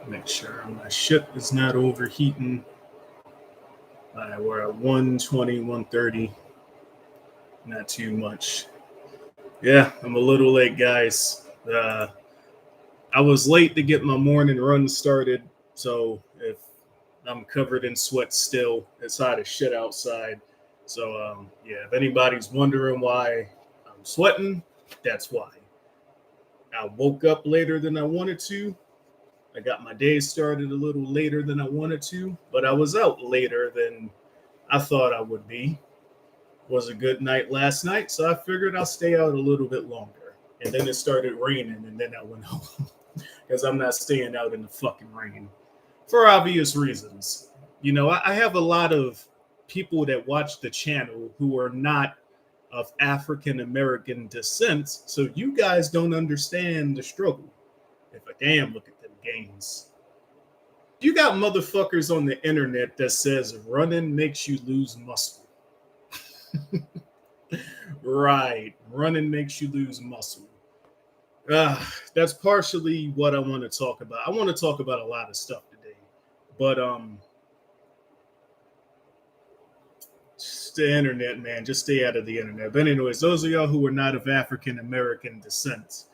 Make sure my shit is not overheating. We're at 120, 130. Not too much. Yeah, I'm a little late, guys. I was late to get my morning run started, so if I'm covered in sweat still, it's hot as shit outside. So yeah, if anybody's wondering why I'm sweating, that's why. I woke up later than I wanted to. I got my day started a little later than I wanted to, but I was out later than I thought I would be. Was a good night last night, so I figured I'll stay out a little bit longer. And then it started raining, and then I went home because I'm not staying out in the fucking rain for obvious reasons. You know, I have a lot of people that watch the channel who are not of African American descent, so you guys don't understand the struggle. If I damn look at them gains. You got motherfuckers on the internet that says running makes you lose muscle. Right. Running makes you lose muscle. That's partially what I want to talk about. I want to talk about a lot of stuff today. But just the internet, man, just stay out of the internet. But anyways, those of y'all who are not of African American descent,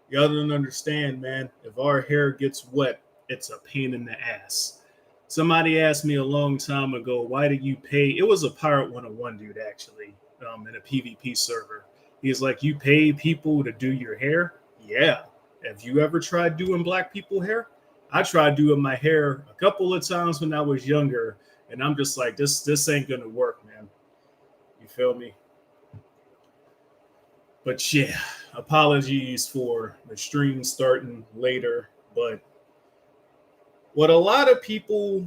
y'all don't understand, man. If our hair gets wet, it's a pain in the ass. Somebody asked me a long time ago, why do you pay? It was a Pirate 101 dude, actually, in a PvP server. He's like, you pay people to do your hair? Yeah. Have you ever tried doing black people hair? I tried doing my hair a couple of times when I was younger, and I'm just like, this ain't gonna work, man. You feel me? But yeah, apologies for the stream starting later. But what a lot of people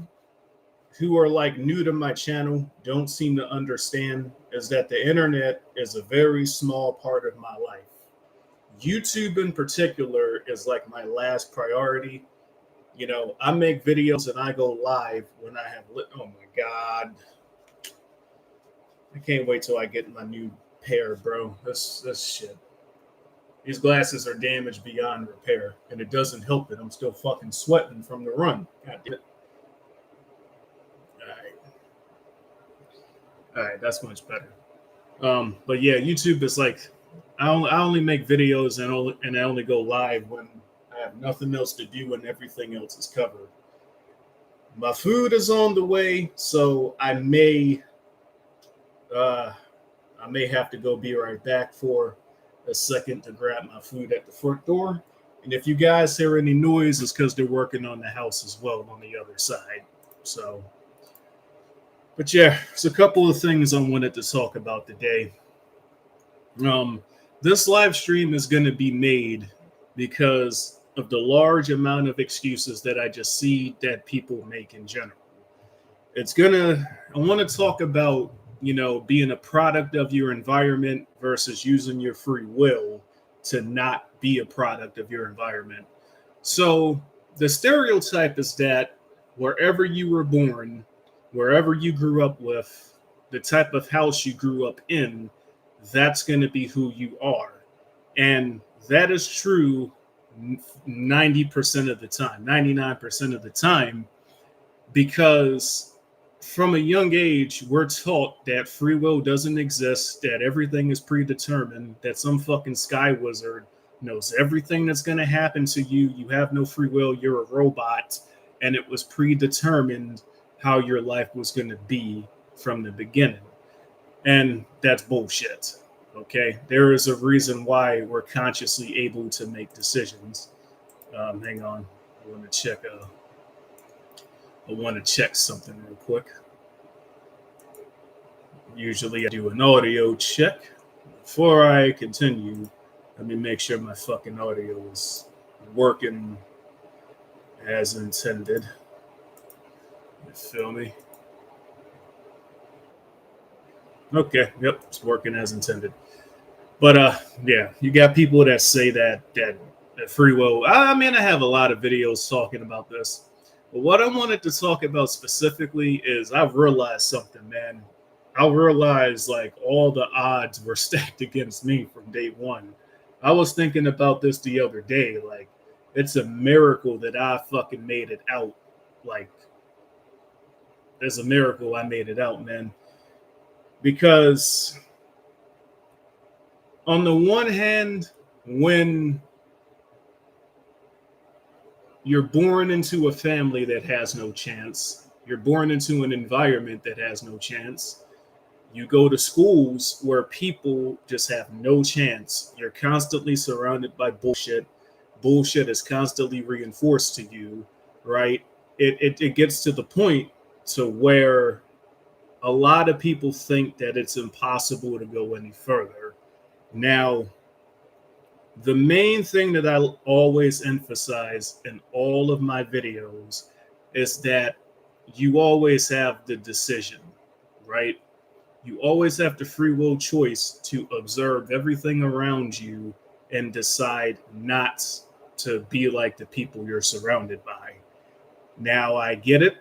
who are like new to my channel don't seem to understand is that the internet is a very small part of my life. YouTube in particular is like my last priority. You know, I make videos and I go live when I have lit. Oh my God. I can't wait till I get my new pair, bro. This shit. These glasses are damaged beyond repair, and it doesn't help that I'm still fucking sweating from the run. God damn it. All right. All right, that's much better. But yeah, YouTube is like I only make videos and I only go live when I have nothing else to do and everything else is covered. My food is on the way, so uh, I may have to go be right back for a second to grab my food at the front door. And if you guys hear any noise, it's because they're working on the house as well on the other side. So, but yeah, there's a couple of things I wanted to talk about today. Um, this live stream is going to be made because of the large amount of excuses that I just see that people make in general. I want to talk about, you know, being a product of your environment versus using your free will to not be a product of your environment. So the stereotype is that wherever you were born, wherever you grew up with, the type of house you grew up in, that's going to be who you are. And that is true 90% of the time, 99% of the time, because from a young age, we're taught that free will doesn't exist, that everything is predetermined, that some fucking sky wizard knows everything that's going to happen to you. You have no free will, you're a robot, and it was predetermined how your life was going to be from the beginning. And that's bullshit. Okay, there is a reason why we're consciously able to make decisions. Hang on, I want to check. I want to check something real quick. Usually, I do an audio check before I continue. Let me make sure my fucking audio is working as intended. You feel me? Okay, yep, it's working as intended. But yeah, you got people that say that free will. I mean, I have a lot of videos talking about this. But what I wanted to talk about specifically is I've realized something, man. I realized like all the odds were stacked against me from day one. I was thinking about this the other day. Like, it's a miracle that I fucking made it out. Like, it's a miracle I made it out, man. Because on the one hand, when you're born into a family that has no chance, you're born into an environment that has no chance, you go to schools where people just have no chance. You're constantly surrounded by bullshit. Bullshit is constantly reinforced to you, right? It gets to the point to where a lot of people think that it's impossible to go any further. Now, the main thing that I always emphasize in all of my videos is that you always have the decision, right? You always have the free will choice to observe everything around you and decide not to be like the people you're surrounded by. Now, I get it.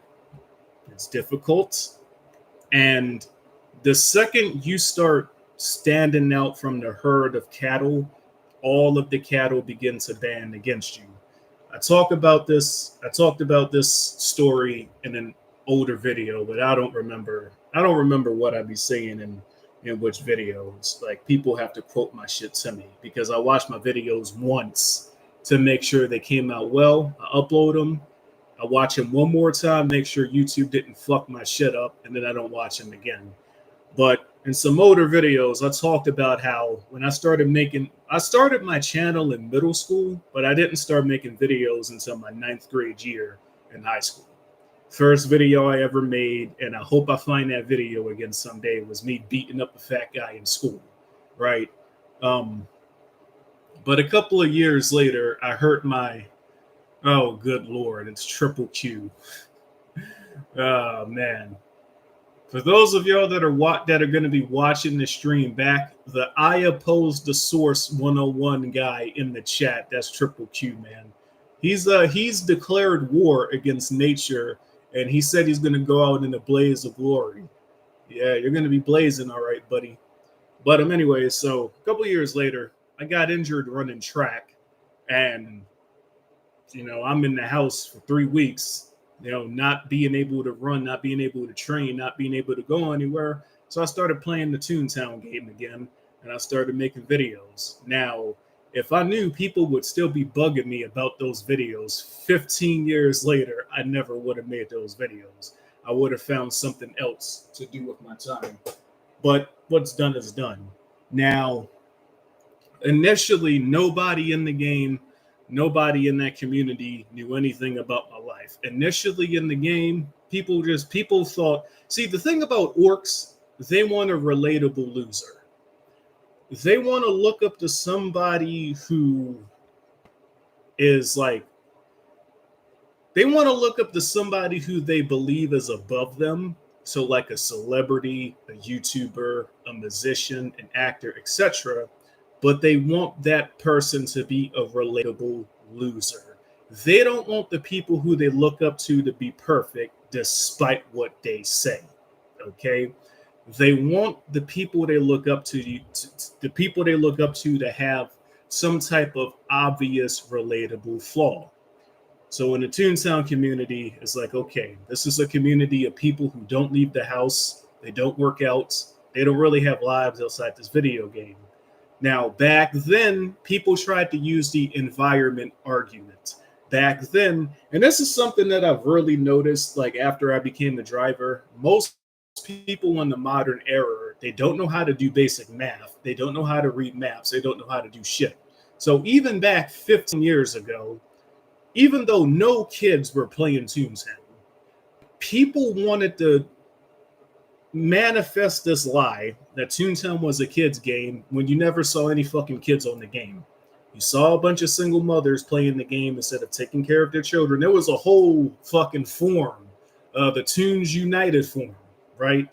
It's difficult. And the second you start standing out from the herd of cattle, all of the cattle begin to band against you. I talked about this story in an older video, but I don't remember what I be saying in which videos. Like, people have to quote my shit to me because I watch my videos once to make sure they came out well. I upload them. I watch them one more time, make sure YouTube didn't fuck my shit up, and then I don't watch them again. But in some older videos, I talked about how when I started my channel in middle school, but I didn't start making videos until my 9th grade year in high school. First video I ever made, and I hope I find that video again someday, was me beating up a fat guy in school, right? But a couple of years later, I hurt my, oh, good Lord, it's triple Q. Oh, man. For those of y'all that are going to be watching the stream back, the I oppose the source 101 guy in the chat, that's triple Q, man. He's declared war against nature, and he said he's going to go out in a blaze of glory. Yeah, you're going to be blazing, all right, buddy. But anyway, so a couple years later, I got injured running track, and I'm in the house for 3 weeks. Not being able to run, not being able to train, not being able to go anywhere. So I started playing the Toontown game again, and I started making videos. Now, if I knew people would still be bugging me about those videos 15 years later, I never would have made those videos. I would have found something else to do with my time. But what's done is done. Now, initially, nobody in the game, nobody in that community knew anything about my life. Initially in the game, people thought, see, the thing about orcs, they want a relatable loser. They want to look up to somebody who is like, they want to look up to somebody who they believe is above them. So like a celebrity, a YouTuber, a musician, an actor, etc. But they want that person to be a relatable loser. They don't want the people who they look up to be perfect despite what they say. Okay? They want the people they look up to to have some type of obvious relatable flaw. So in the Toontown community, it's like, okay, this is a community of people who don't leave the house, they don't work out, they don't really have lives outside this video game. Now, back then, people tried to use the environment argument. Back then, and this is something that I've really noticed, like after I became a driver, most people in the modern era, they don't know how to do basic math. They don't know how to read maps. They don't know how to do shit. So even back 15 years ago, even though no kids were playing Toontown, people wanted to manifest this lie that Toontown was a kid's game when you never saw any fucking kids on the game. You saw a bunch of single mothers playing the game instead of taking care of their children. There was a whole fucking forum, the Toons United forum, right?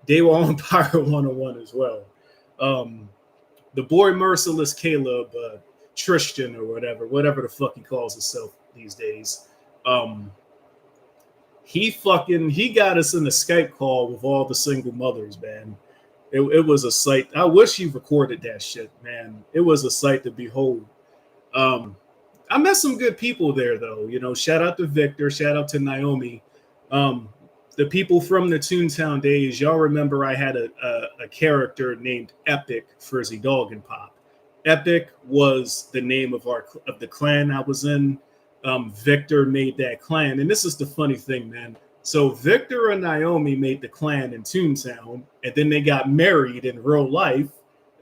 They were on Power 101 as well. The boy Merciless Caleb, Tristan or whatever the fuck he calls himself these days. He got us in a Skype call with all the single mothers, man. It was a sight. I wish he recorded that shit, man. It was a sight to behold. I met some good people there, though. You know, shout out to Victor, shout out to Naomi. Um, the people from the Toontown days, y'all remember I had a character named Epic Frizzy Dog and Pop. Epic was the name of the clan I was in. Victor made that clan, and this is the funny thing, man. So Victor and Naomi made the clan in Toontown, and then they got married in real life,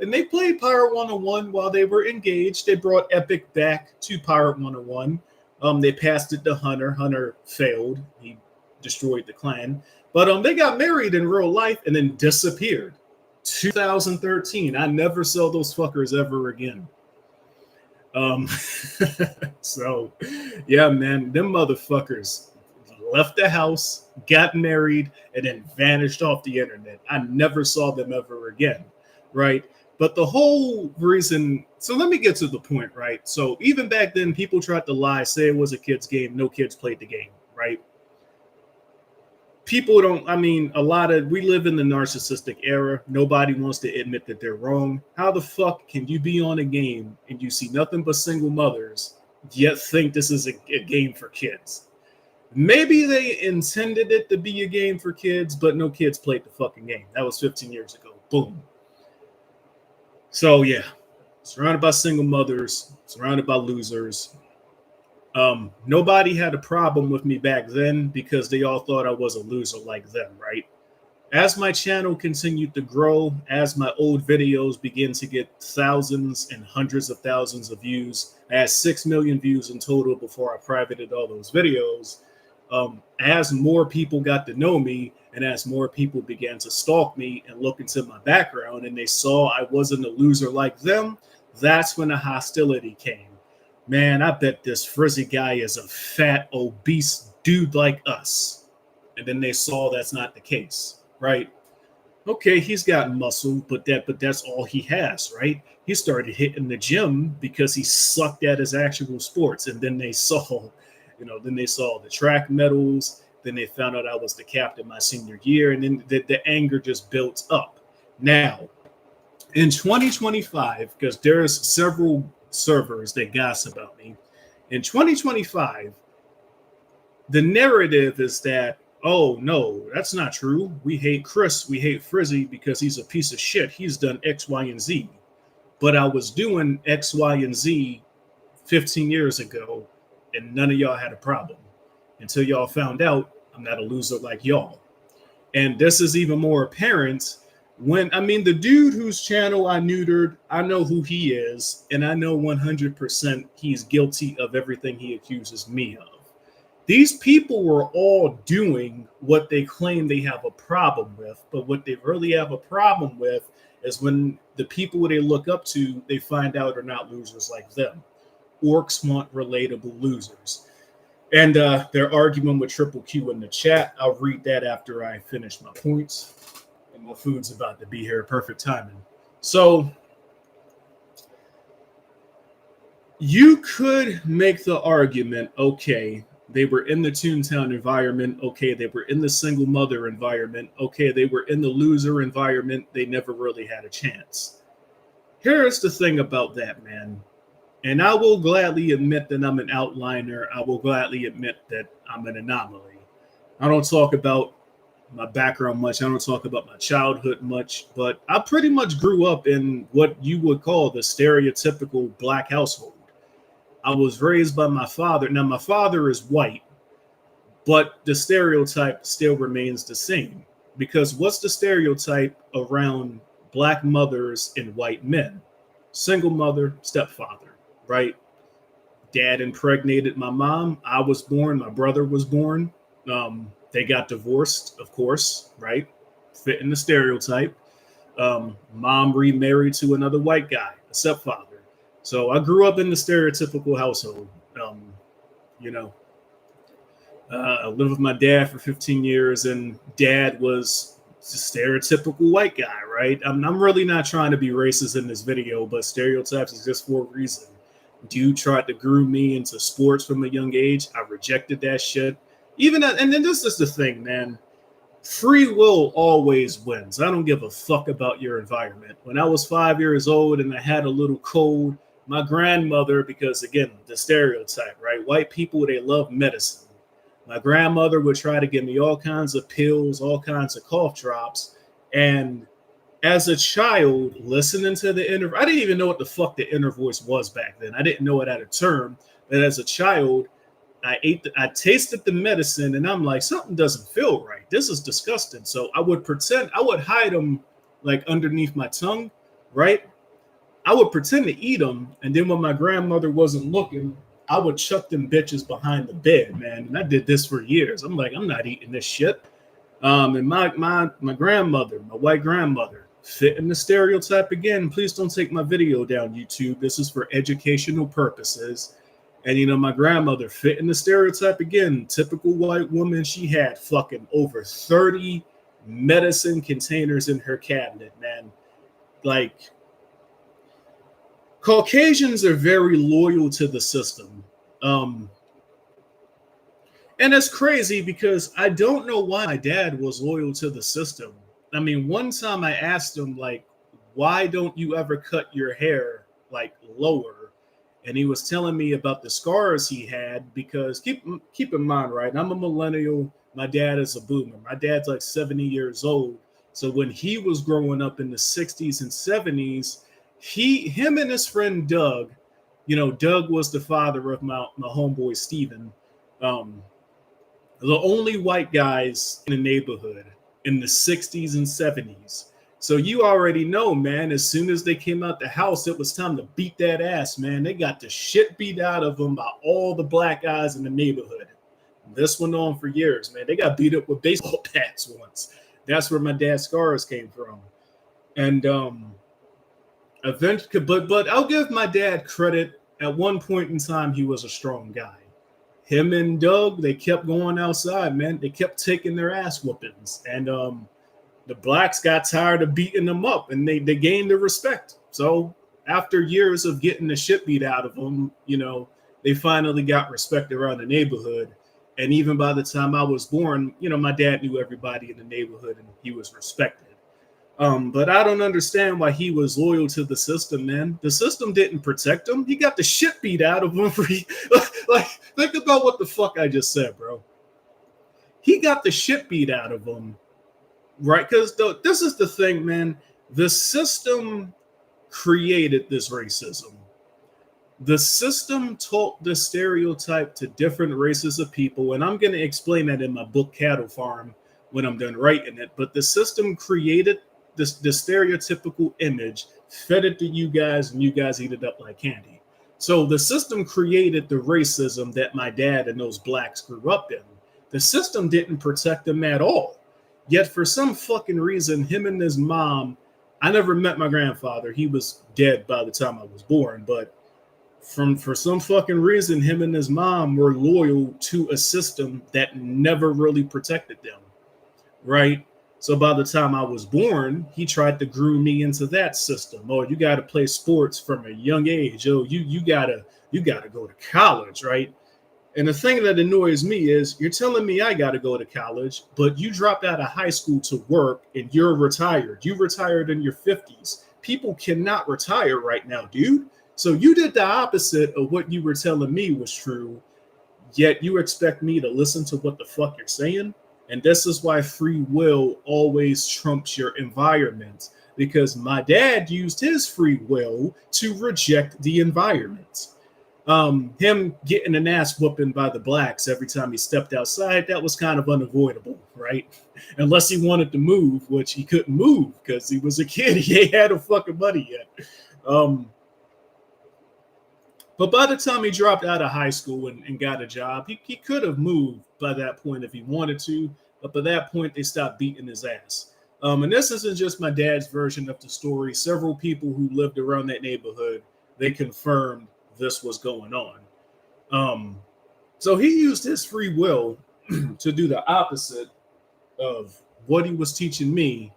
and they played Pirate 101 while they were engaged. They brought Epic back to Pirate 101. They passed it to Hunter. Hunter failed. He destroyed the clan. But they got married in real life and then disappeared. 2013. I never saw those fuckers ever again. So yeah, man, them motherfuckers left the house, got married, and then vanished off the internet. I never saw them ever again, right? But the whole reason, so let me get to the point, right? So even back then, people tried to lie, say it was a kid's game. No kids played the game, right? People don't, I mean, we live in the narcissistic era. Nobody wants to admit that they're wrong. How the fuck can you be on a game and you see nothing but single mothers, yet think this is a game for kids? Maybe they intended it to be a game for kids, but no kids played the fucking game. That was 15 years ago. Boom. So yeah, surrounded by single mothers, surrounded by losers. Nobody had a problem with me back then because they all thought I was a loser like them, right? As my channel continued to grow, as my old videos began to get thousands and hundreds of thousands of views, I had 6 million views in total before I privated all those videos. As more people got to know me and as more people began to stalk me and look into my background and they saw I wasn't a loser like them, that's when the hostility came. Man, I bet this Frizzy guy is a fat, obese dude like us. And then they saw that's not the case, right? Okay, he's got muscle, but that's all he has, right? He started hitting the gym because he sucked at his actual sports. And then they saw, then they saw the track medals. Then they found out I was the captain my senior year. And then the anger just built up. Now, in 2025, because there's several servers that gossip about me, in 2025, the narrative is that, oh, no, that's not true. We hate Chris. We hate Frizzy because he's a piece of shit. He's done X, Y, and Z. But I was doing X, Y, and Z 15 years ago, and none of y'all had a problem until y'all found out I'm not a loser like y'all. And this is even more apparent when, the dude whose channel I neutered, I know who he is, and I know 100% he's guilty of everything he accuses me of. These people were all doing what they claim they have a problem with, but what they really have a problem with is when the people they look up to, they find out are not losers like them. Orcs want relatable losers. And they're arguing with Triple Q in the chat. I'll read that after I finish my points. And my food's about to be here. Perfect timing. So you could make the argument, okay, they were in the Toontown environment. Okay, they were in the single mother environment. Okay, they were in the loser environment. They never really had a chance. Here's the thing about that, man. And I will gladly admit that I'm an outliner. I will gladly admit that I'm an anomaly. I don't talk about my background much. I don't talk about my childhood much, but I pretty much grew up in what you would call the stereotypical black household. I was raised by my father. Now, my father is white, but the stereotype still remains the same. Because what's the stereotype around black mothers and white men? Single mother, stepfather, right? Dad impregnated my mom. I was born. My brother was born. They got divorced, of course, right? Fitting the stereotype. Mom remarried to another white guy, a stepfather. So I grew up in the stereotypical household. I lived with my dad for 15 years, and dad was a stereotypical white guy, right? I'm really not trying to be racist in this video, but stereotypes is just for a reason. Dude tried to groom me into sports from a young age. I rejected that shit. And then this is the thing, man. Free will always wins. I don't give a fuck about your environment. When I was 5 years old and I had a little cold, my grandmother, because again, the stereotype, right? White people, they love medicine. My grandmother would try to give me all kinds of pills, all kinds of cough drops. And as a child, listening to the inner, I didn't even know what the fuck the inner voice was back then. I didn't know it had a term. But as a child, I tasted the medicine and I'm like, something doesn't feel right. This is disgusting. So I would hide them like underneath my tongue, right? I would pretend to eat them, and then when my grandmother wasn't looking, I would chuck them bitches behind the bed, man. And I did this for years. I'm like, I'm not eating this shit. And my grandmother, my white grandmother, fitting the stereotype again. Please don't take my video down, YouTube. This is for educational purposes. And my grandmother fitting the stereotype again. Typical white woman. She had fucking over 30 medicine containers in her cabinet, man. Like, Caucasians are very loyal to the system. And it's crazy because I don't know why my dad was loyal to the system. I mean, one time I asked him, like, why don't you ever cut your hair, like, lower? And he was telling me about the scars he had because keep in mind, right? I'm a millennial. My dad is a boomer. My dad's like 70 years old. So when he was growing up in the 60s and 70s, him and his friend Doug, Doug was the father of my homeboy Steven, the only white guys in the neighborhood in the 60s and 70s. So you already know, man, as soon as they came out the house, it was time to beat that ass, man. They got the shit beat out of them by all the black guys in the neighborhood. This went on for years, man. They got beat up with baseball bats once. That's where my dad's scars came from. And eventually, but I'll give my dad credit. At one point in time, he was a strong guy. Him and Doug, they kept going outside, man. They kept taking their ass whoopings. And the blacks got tired of beating them up, and they gained the respect. So after years of getting the shit beat out of them, they finally got respect around the neighborhood. And even by the time I was born, my dad knew everybody in the neighborhood and he was respected. But I don't understand why he was loyal to the system, man. The system didn't protect him. He got the shit beat out of him for like, think about what the fuck I just said, bro. He got the shit beat out of him, right? Because this is the thing, man. The system created this racism. The system taught the stereotype to different races of people, and I'm going to explain that in my book, Cattle Farm, when I'm done writing it. But the system created the stereotypical image, fed it to you guys, and you guys eat it up like candy. So the system created the racism that my dad and those blacks grew up in. The system didn't protect them at all. Yet for some fucking reason, him and his mom, I never met my grandfather. He was dead by the time I was born. But for some fucking reason, him and his mom were loyal to a system that never really protected them, right? So by the time I was born, he tried to groom me into that system. Oh, you got to play sports from a young age. Oh, you gotta go to college, right? And the thing that annoys me is you're telling me I got to go to college, but you dropped out of high school to work and you're retired. You retired in your 50s. People cannot retire right now, dude. So you did the opposite of what you were telling me was true, yet you expect me to listen to what the fuck you're saying? And this is why free will always trumps your environment, because my dad used his free will to reject the environment. Him getting an ass whooping by the blacks every time he stepped outside, that was kind of unavoidable, right? Unless he wanted to move, which he couldn't move because he was a kid. He ain't had no fucking money yet. But by the time he dropped out of high school and got a job, he could have moved by that point if he wanted to. But by that point, they stopped beating his ass. And this isn't just my dad's version of the story. Several people who lived around that neighborhood, they confirmed this was going on. So he used his free will to do the opposite of what he was teaching me.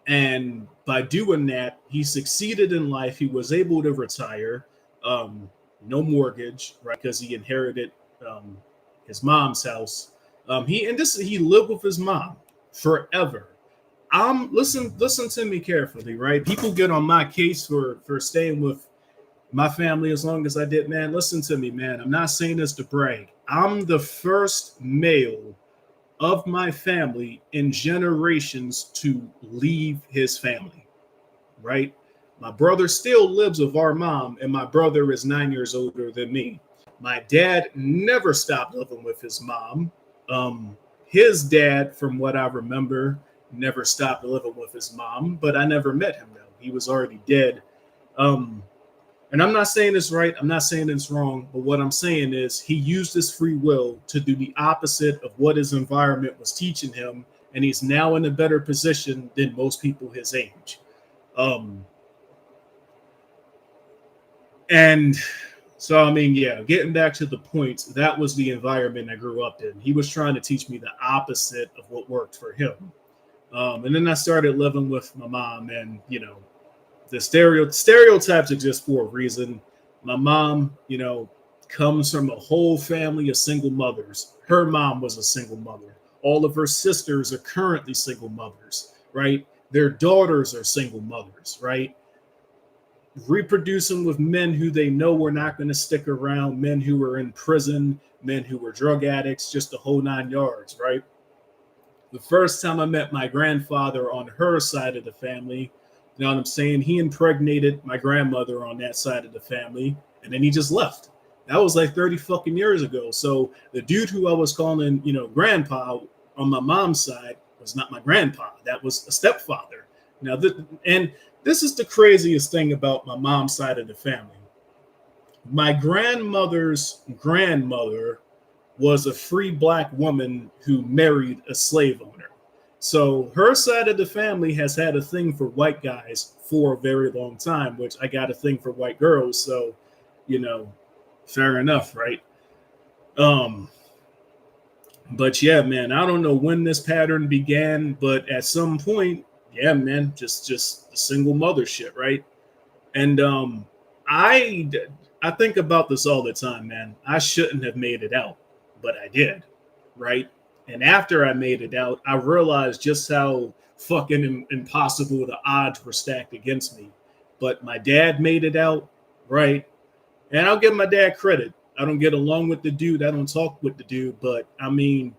And by doing that, he succeeded in life. He was able to retire. No mortgage, right? Because he inherited his mom's house. He lived with his mom forever. Listen to me carefully, right? People get on my case for staying with My family, as long as I did, man, listen to me, man. I'm not saying this to brag. I'm the first male of my family in generations to leave his family, right? My brother still lives with our mom, and my brother is 9 years older than me. My dad never stopped living with his mom. Um, his dad, from what I remember, never stopped living with his mom, but I never met him though. He was already dead. Um, and I'm not saying it's right. I'm not saying it's wrong. But what I'm saying is he used his free will to do the opposite of what his environment was teaching him. And he's now in a better position than most people his age. Um, and so, I mean, yeah, getting back to the point, that was the environment I grew up in. He was trying to teach me the opposite of what worked for him. And then I started living with my mom, and, the stereotypes exist for a reason. My mom, comes from a whole family of single mothers. Her mom was a single mother. All of her sisters are currently single mothers, right? Their daughters are single mothers, right? Reproducing with men who they know were not going to stick around, men who were in prison, men who were drug addicts, just the whole 9 yards, right? The first time I met my grandfather on her side of the family, you know what I'm saying? He impregnated my grandmother on that side of the family, and then he just left. That was like 30 fucking years ago. So the dude who I was calling, grandpa on my mom's side was not my grandpa. That was a stepfather. Now, and this is the craziest thing about my mom's side of the family. My grandmother's grandmother was a free black woman who married a slave owner. So her side of the family has had a thing for white guys for a very long time, which I got a thing for white girls. So, you know, fair enough, right? Um, but yeah, man, I don't know when this pattern began, but at some point, yeah, man, just the single mother shit, right? And I I think about this all the time, man. I shouldn't have made it out, but I did, right? And after I made it out, I realized just how fucking impossible the odds were stacked against me. But my dad made it out, right? And I'll give my dad credit. I don't get along with the dude. I don't talk with the dude, but I mean,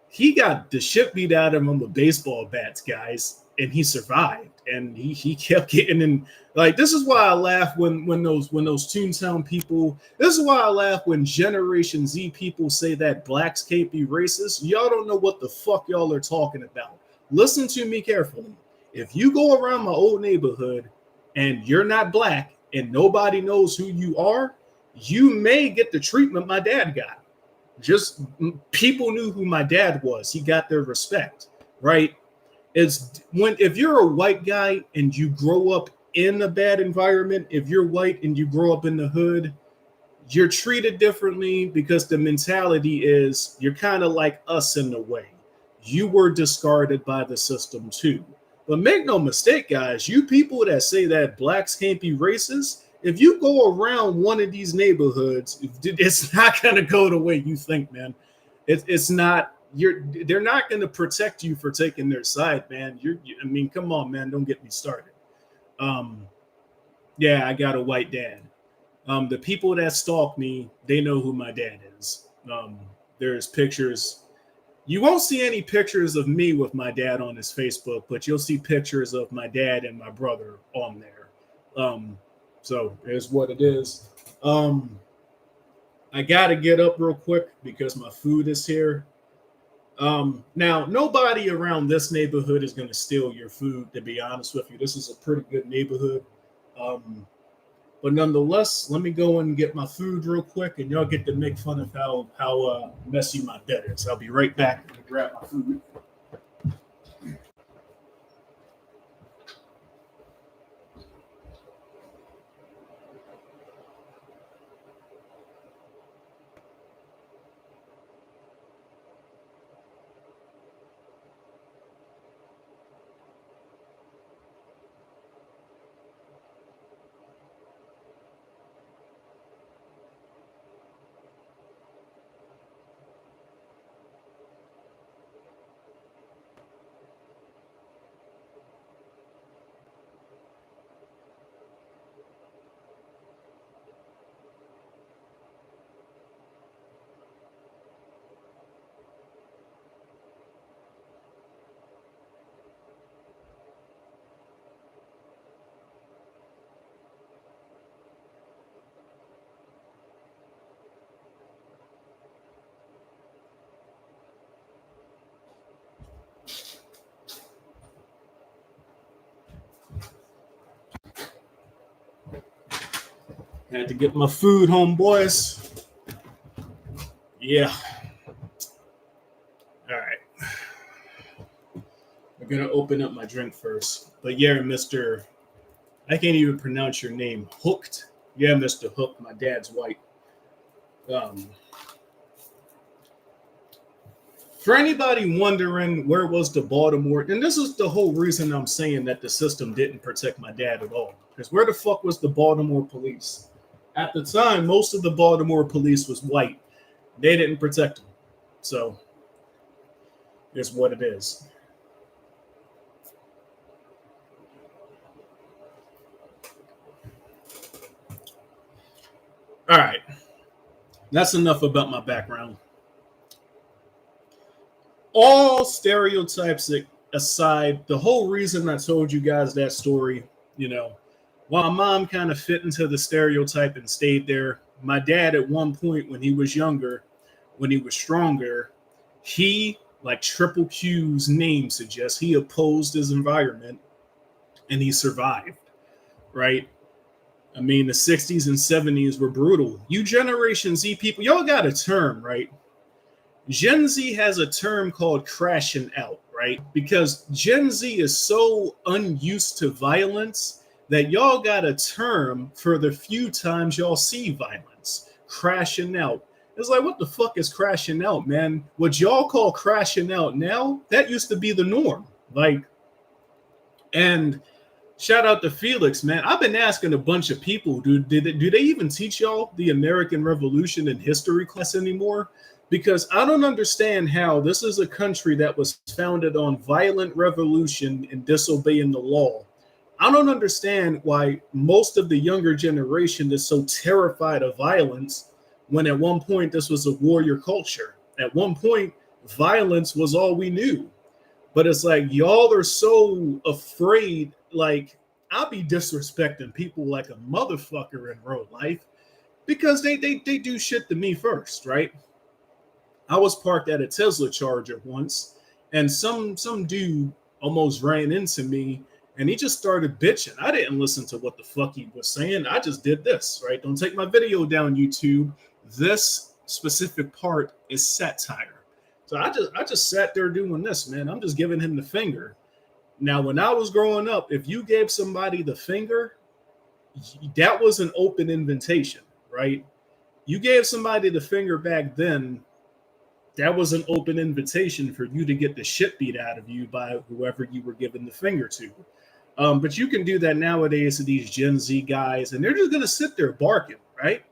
he got the shit beat out of him with baseball bats, guys, and he survived. And he kept getting in. Like, this is why I laugh when those Toontown people. This is why I laugh when Generation Z people say that blacks can't be racist. Y'all don't know what the fuck y'all are talking about. Listen to me carefully. If you go around my old neighborhood and you're not black and nobody knows who you are, you may get the treatment my dad got. Just people knew who my dad was. He got their respect, right? It's when if you're a white guy and you grow up in a bad environment, if you're white and you grow up in the hood, you're treated differently because the mentality is you're kind of like us in a way. You were discarded by the system too. But make no mistake, guys, you people that say that blacks can't be racist, if you go around one of these neighborhoods, it's not going to go the way you think, man. It's not. They're not going to protect you for taking their side, man. I mean, come on, man. Don't get me started. Um, yeah, I got a white dad. The people that stalk me, they know who my dad is. There's pictures. You won't see any pictures of me with my dad on his Facebook, but you'll see pictures of my dad and my brother on there. So here's what it is. I gotta get up real quick because my food is here. Now, nobody around this neighborhood is gonna steal your food. To be honest with you, this is a pretty good neighborhood. Um, but nonetheless, let me go and get my food real quick, and y'all get to make fun of how messy my bed is. I'll be right back to grab my food. Had to get my food home, boys. Yeah. All right. We're going to open up my drink first. But yeah, Mr. I can't even pronounce your name. Hooked. Yeah, Mr. Hook. My dad's white. For anybody wondering where was the Baltimore, and this is the whole reason I'm saying that the system didn't protect my dad at all. Because where the fuck was the Baltimore police? At the time, most of the Baltimore police was white. They didn't protect him. So, it's what it is. All right. That's enough about my background. All stereotypes aside, the whole reason I told you guys that story, while mom kind of fit into the stereotype and stayed there, my dad at one point when he was younger, when he was stronger, he, like Triple Q's name suggests, he opposed his environment and he survived, right? I mean, the 60s and 70s were brutal. You Generation Z people, y'all got a term, right? Gen Z has a term called crashing out, right? Because Gen Z is so unused to violence that y'all got a term for the few times y'all see violence, crashing out. It's like, what the fuck is crashing out, man? What y'all call crashing out now, that used to be the norm. And shout out to Felix, man. I've been asking a bunch of people, do they even teach y'all the American Revolution in history class anymore? Because I don't understand how this is a country that was founded on violent revolution and disobeying the law. I don't understand why most of the younger generation is so terrified of violence when at one point this was a warrior culture. At one point, violence was all we knew. But it's like, y'all are so afraid. Like, I'll be disrespecting people like a motherfucker in real life because they do shit to me first, right? I was parked at a Tesla charger once, and some dude almost ran into me, and he just started bitching. I didn't listen to what the fuck he was saying. I just did this, right? Don't take my video down, YouTube. This specific part is satire. So I just sat there doing this, man. I'm just giving him the finger. Now, when I was growing up, if you gave somebody the finger, that was an open invitation, right? You gave somebody the finger back then, that was an open invitation for you to get the shit beat out of you by whoever you were giving the finger to. But you can do that nowadays to these Gen Z guys, and they're just going to sit there barking, right?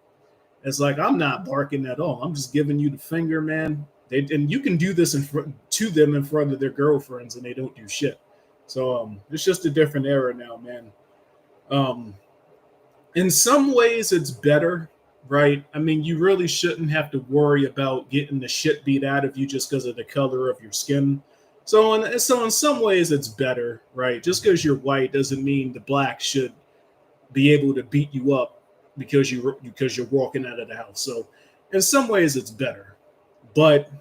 It's like, I'm not barking at all. I'm just giving you the finger, man. And you can do this to them in front of their girlfriends, and they don't do shit. So it's just a different era now, man. In some ways, it's better, right? I mean, you really shouldn't have to worry about getting the shit beat out of you just because of the color of your skin. So in some ways, it's better, right? Just because you're white doesn't mean the black should be able to beat you up because you're walking out of the house. So in some ways, it's better. But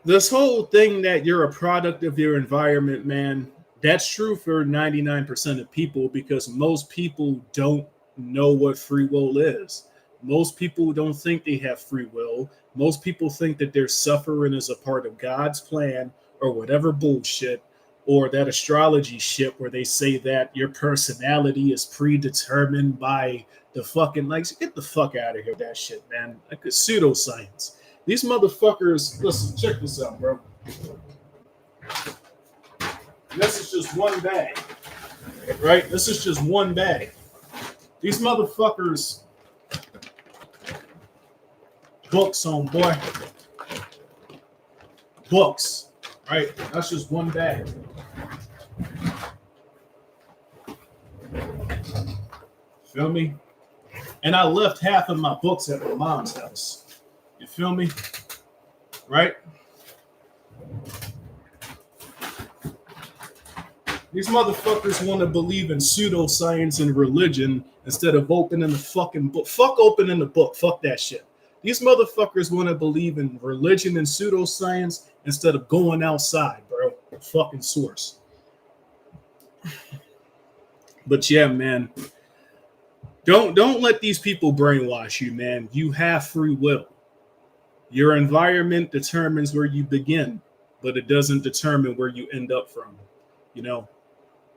this whole thing that you're a product of your environment, man, that's true for 99% of people because most people don't know what free will is. Most people don't think they have free will. Most people think that their suffering is a part of God's plan or whatever bullshit, or that astrology shit where they say that your personality is predetermined by the fucking, like, get the fuck out of here, that shit, man. Like pseudoscience. These motherfuckers, listen, check this out, bro. This is just one bag, right? This is just one bag. These motherfuckers, books on, boy. Books, right? That's just one bag. Feel me? And I left half of my books at my mom's house. You feel me? Right? These motherfuckers want to believe in pseudoscience and religion instead of opening the fucking book. Fuck opening the book. Fuck that shit. These motherfuckers want to believe in religion and pseudoscience instead of going outside, bro. Fucking source. But yeah, man. Don't let these people brainwash you, man. You have free will. Your environment determines where you begin, but it doesn't determine where you end up from. You know,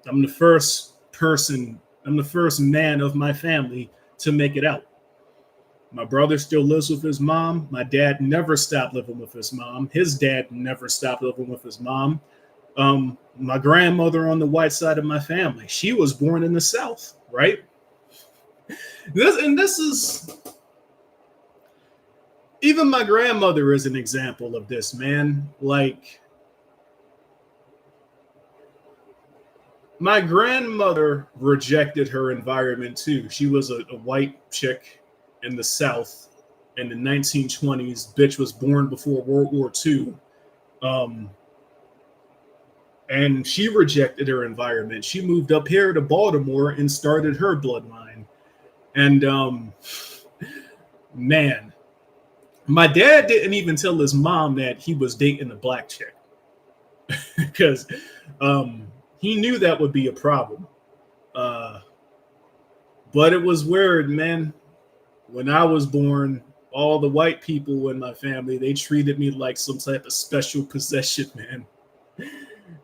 I'm the first person, I'm the first man of my family to make it out. My brother still lives with his mom. My dad never stopped living with his mom. His dad never stopped living with his mom. My grandmother on the white side of my family, she was born in the South, right? This is even my grandmother is an example of this, man. Like my grandmother rejected her environment too. She was a white chick in the South in the 1920s. Bitch was born before World War II. Um, and she rejected her environment. She moved up here to Baltimore and started her bloodline. And man, my dad didn't even tell his mom that he was dating a black chick because he knew that would be a problem. Uh, but it was weird, man. When I was born, all the white people in my family, they treated me like some type of special possession, man.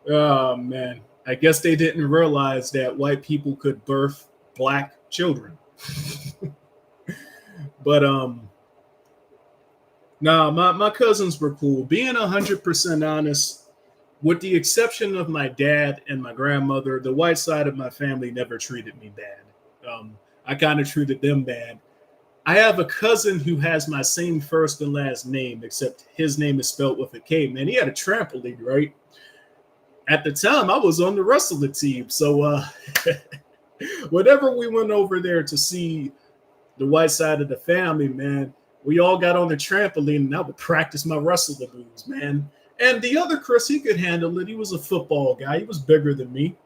Oh man, I guess they didn't realize that white people could birth black children. But nah, my cousins were cool. Being 100% honest, with the exception of my dad and my grandmother, the white side of my family never treated me bad. I kind of treated them bad. I have a cousin who has my same first and last name, except his name is spelled with a K. Man, he had a trampoline, right? At the time, I was on the wrestling team. So whenever we went over there to see the white side of the family, man, we all got on the trampoline and I would practice my wrestling moves, man. And the other Chris, he could handle it. He was a football guy. He was bigger than me.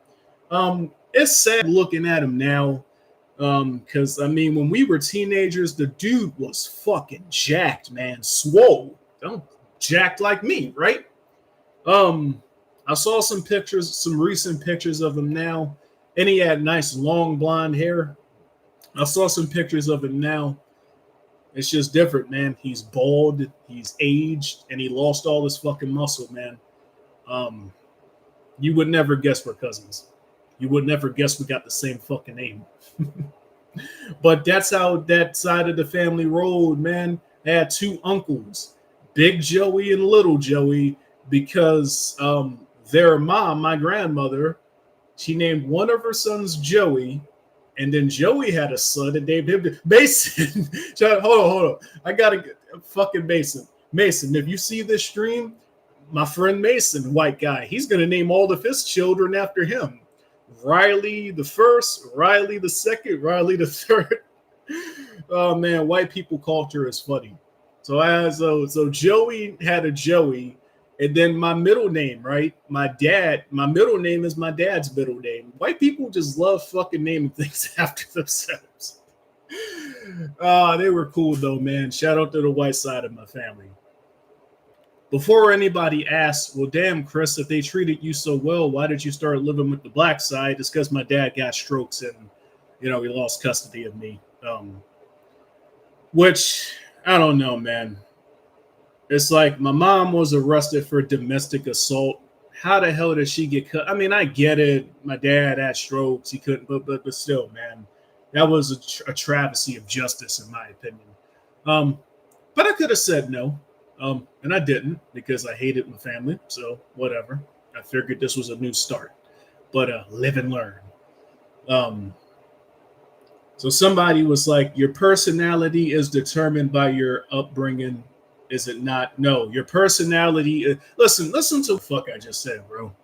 It's sad looking at him now. Because I mean, when we were teenagers, the dude was fucking jacked, man, swole, don't jacked like me, right? Um, I saw some pictures, some recent pictures of him now, and he had nice long blonde hair. I saw some pictures of him now. It's just different, man. He's bald, he's aged, and he lost all his fucking muscle, man. Um, you would never guess we're cousins. You would never guess we got the same fucking name. But that's how that side of the family rolled, man. I had two uncles, Big Joey and Little Joey, because their mom, my grandmother, she named one of her sons Joey, and then Joey had a son and named him Mason. Hold on. I gotta get fucking Mason. Mason, if you see this stream, my friend Mason, white guy, he's gonna name all of his children after him. Riley the first, Riley the second, Riley the third. Oh man, white people culture is funny. So Joey had a Joey, and then my middle name, right? My middle name is my dad's middle name. White people just love fucking naming things after themselves. They were cool though, man. Shout out to the white side of my family. Before anybody asks, well, damn, Chris, if they treated you so well, why did you start living with the black side? It's because my dad got strokes and, he lost custody of me. Which, I don't know, man. It's like my mom was arrested for domestic assault. How the hell did she get cut? I mean, I get it. My dad had strokes. He couldn't, but still, man, that was a travesty of justice, in my opinion. But I could have said no. And I didn't because I hated my family. So whatever. I figured this was a new start. But live and learn. So somebody was like, your personality is determined by your upbringing. Is it not? No, your personality. Listen to the fuck I just said, bro.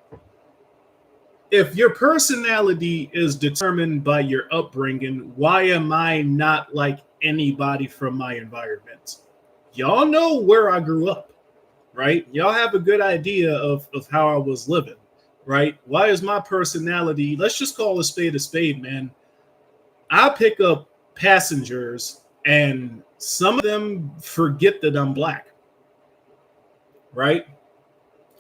If your personality is determined by your upbringing, why am I not like anybody from my environment? Y'all know where I grew up, right? Y'all have a good idea of how I was living, right? Why is my personality, let's just call a spade, man. I pick up passengers and some of them forget that I'm black, right?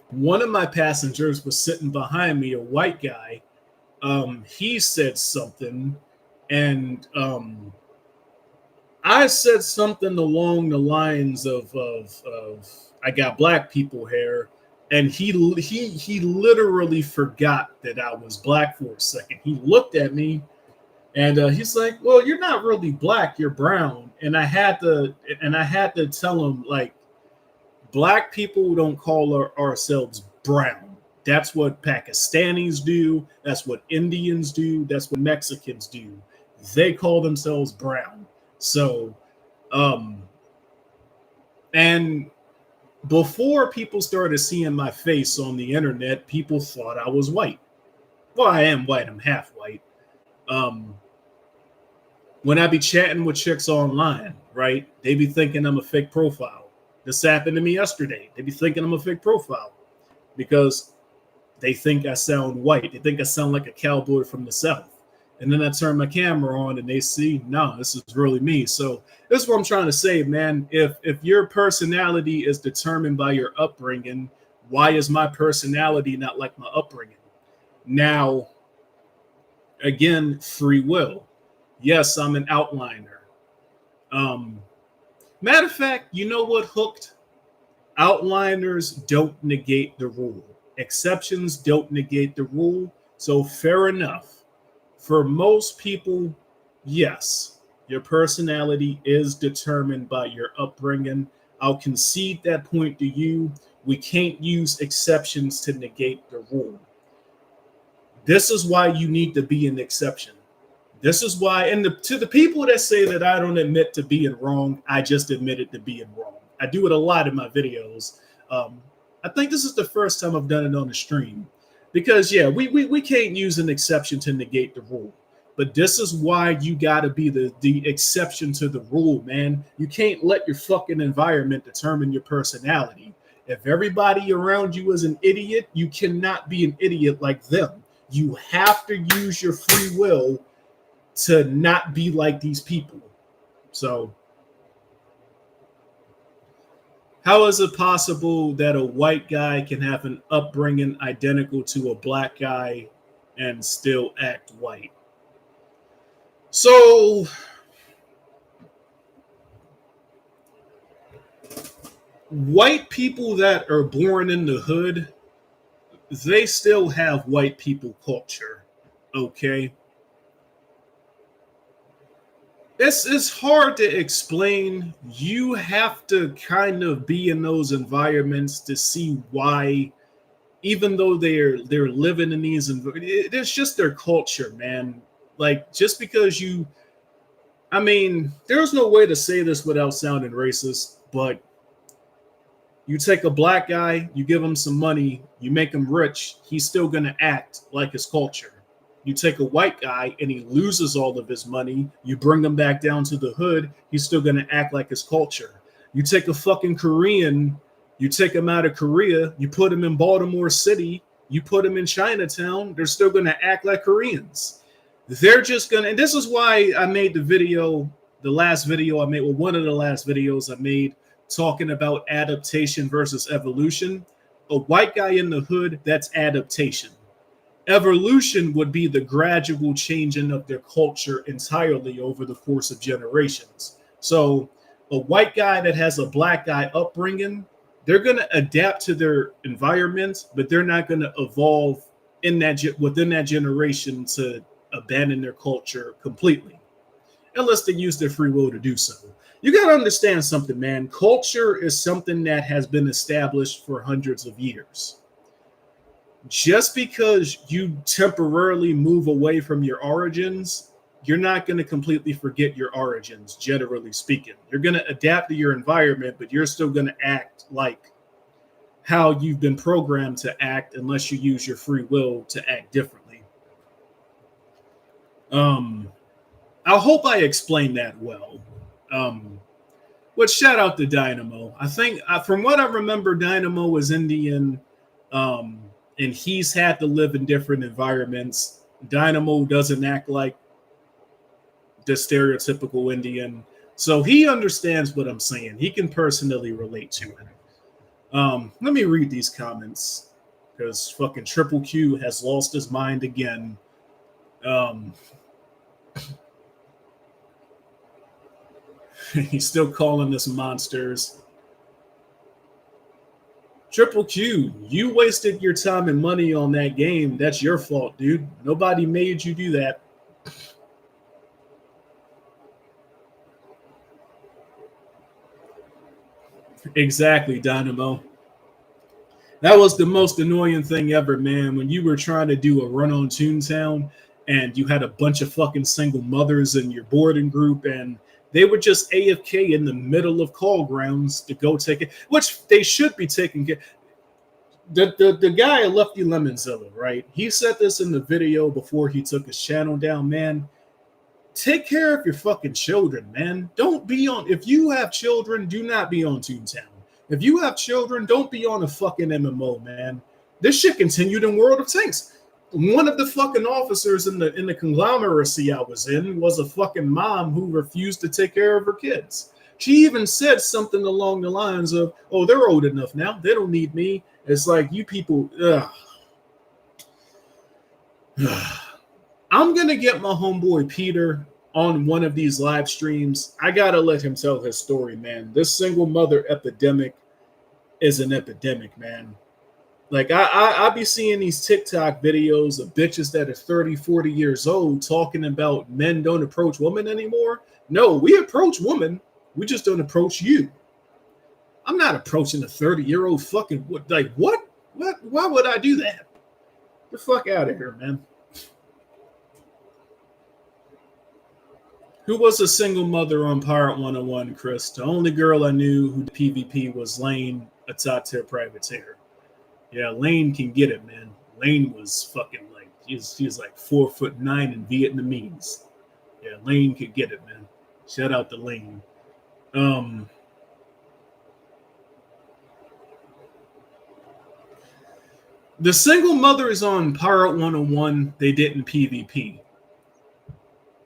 One of my passengers was sitting behind me, a white guy. He said something And I said something along the lines of I got black people hair, and he literally forgot that I was black for a second. He looked at me and he's like, "Well, you're not really black. You're brown." And I had to tell him, like, black people don't call ourselves brown. That's what Pakistanis do. That's what Indians do. That's what Mexicans do. They call themselves brown. So, um, and before people started seeing my face on the internet, people thought I was white. Well, I am white. I'm half white. Um, when I be chatting with chicks online, right? They be thinking I'm a fake profile. This happened to me yesterday. They be thinking I'm a fake profile because they think I sound white. They think I sound like a cowboy from the South. And then I turn my camera on and they see, no, this is really me. So this is what I'm trying to say, man. If your personality is determined by your upbringing, why is my personality not like my upbringing? Now, again, free will. Yes, I'm an outliner. Um, Matter of fact, you know what hooked? Outliners don't negate the rule. Exceptions don't negate the rule. So fair enough. For most people, yes, your personality is determined by your upbringing. I'll concede that point to you. We can't use exceptions to negate the rule. This is why you need to be an exception. This is why, and to the people that say that I don't admit to being wrong, I just admitted to being wrong. I do it a lot in my videos. I think this is the first time I've done it on the stream because, yeah, we can't use an exception to negate the rule. But this is why you got to be the exception to the rule, man. You can't let your fucking environment determine your personality. If everybody around you is an idiot, you cannot be an idiot like them. You have to use your free will to not be like these people. So, how is it possible that a white guy can have an upbringing identical to a black guy and still act white? So, white people that are born in the hood, they still have white people culture. Okay? It's hard to explain. You have to kind of be in those environments to see why, even though they're living in these, it's just their culture, man. Like, just because I mean, there's no way to say this without sounding racist, but you take a black guy, you give him some money, you make him rich, he's still gonna act like his culture. You take a white guy and he loses all of his money, you bring him back down to the hood, he's still gonna act like his culture. You take a fucking Korean, you take him out of Korea, you put him in Baltimore City, you put him in Chinatown, they're still gonna act like Koreans. They're just gonna, and this is why I made the last video I made, well, one of the last videos I made talking about adaptation versus evolution. A white guy in the hood, that's adaptation. Evolution would be the gradual changing of their culture entirely over the course of generations. So a white guy that has a black guy upbringing, they're going to adapt to their environment, but they're not going to evolve within that generation to abandon their culture completely, unless they use their free will to do so. You got to understand something, man. Culture is something that has been established for hundreds of years. Just because you temporarily move away from your origins, you're not going to completely forget your origins, generally speaking. You're going to adapt to your environment, but you're still going to act like how you've been programmed to act unless you use your free will to act differently. I hope I explained that well. But shout out to Dynamo. I think, from what I remember, Dynamo was Indian, and he's had to live in different environments. Dynamo doesn't act like the stereotypical Indian, so he understands what I'm saying. He can personally relate to it. Let me read these comments because fucking Triple Q has lost his mind again. He's still calling us monsters. Triple Q, you wasted your time and money on that game. That's your fault, dude. Nobody made you do that. Exactly, Dynamo. That was the most annoying thing ever, man. When you were trying to do a run on Toontown and you had a bunch of fucking single mothers in your boarding group and they were just AFK in the middle of call grounds to go take it, which they should be taking care. The guy at Lefty Lemonzilla, right? He said this in the video before he took his channel down, man. Take care of your fucking children, man. Don't be on. If you have children, do not be on Toontown. If you have children, don't be on a fucking MMO, man. This shit continued in World of Tanks. One of the fucking officers in the conglomeracy I was in was a fucking mom who refused to take care of her kids. She even said something along the lines of, "Oh, they're old enough now. They don't need me." It's like, you people, I'm going to get my homeboy Peter on one of these live streams. I got to let him tell his story, man. This single mother epidemic is an epidemic, man. Like, I be seeing these TikTok videos of bitches that are 30, 40 years old talking about men don't approach women anymore. No, we approach women. We just don't approach you. I'm not approaching a 30-year-old fucking, like, what? Why would I do that? Get the fuck out of here, man. Who was a single mother on Pirate 101, Chris? The only girl I knew who did PvP was Lane, a top tier privateer. Yeah, Lane can get it, man. Lane was fucking like, he's like 4'9" in Vietnamese. Yeah, Lane could get it, man. Shout out to Lane. The single mothers on Pirate 101, they didn't PvP.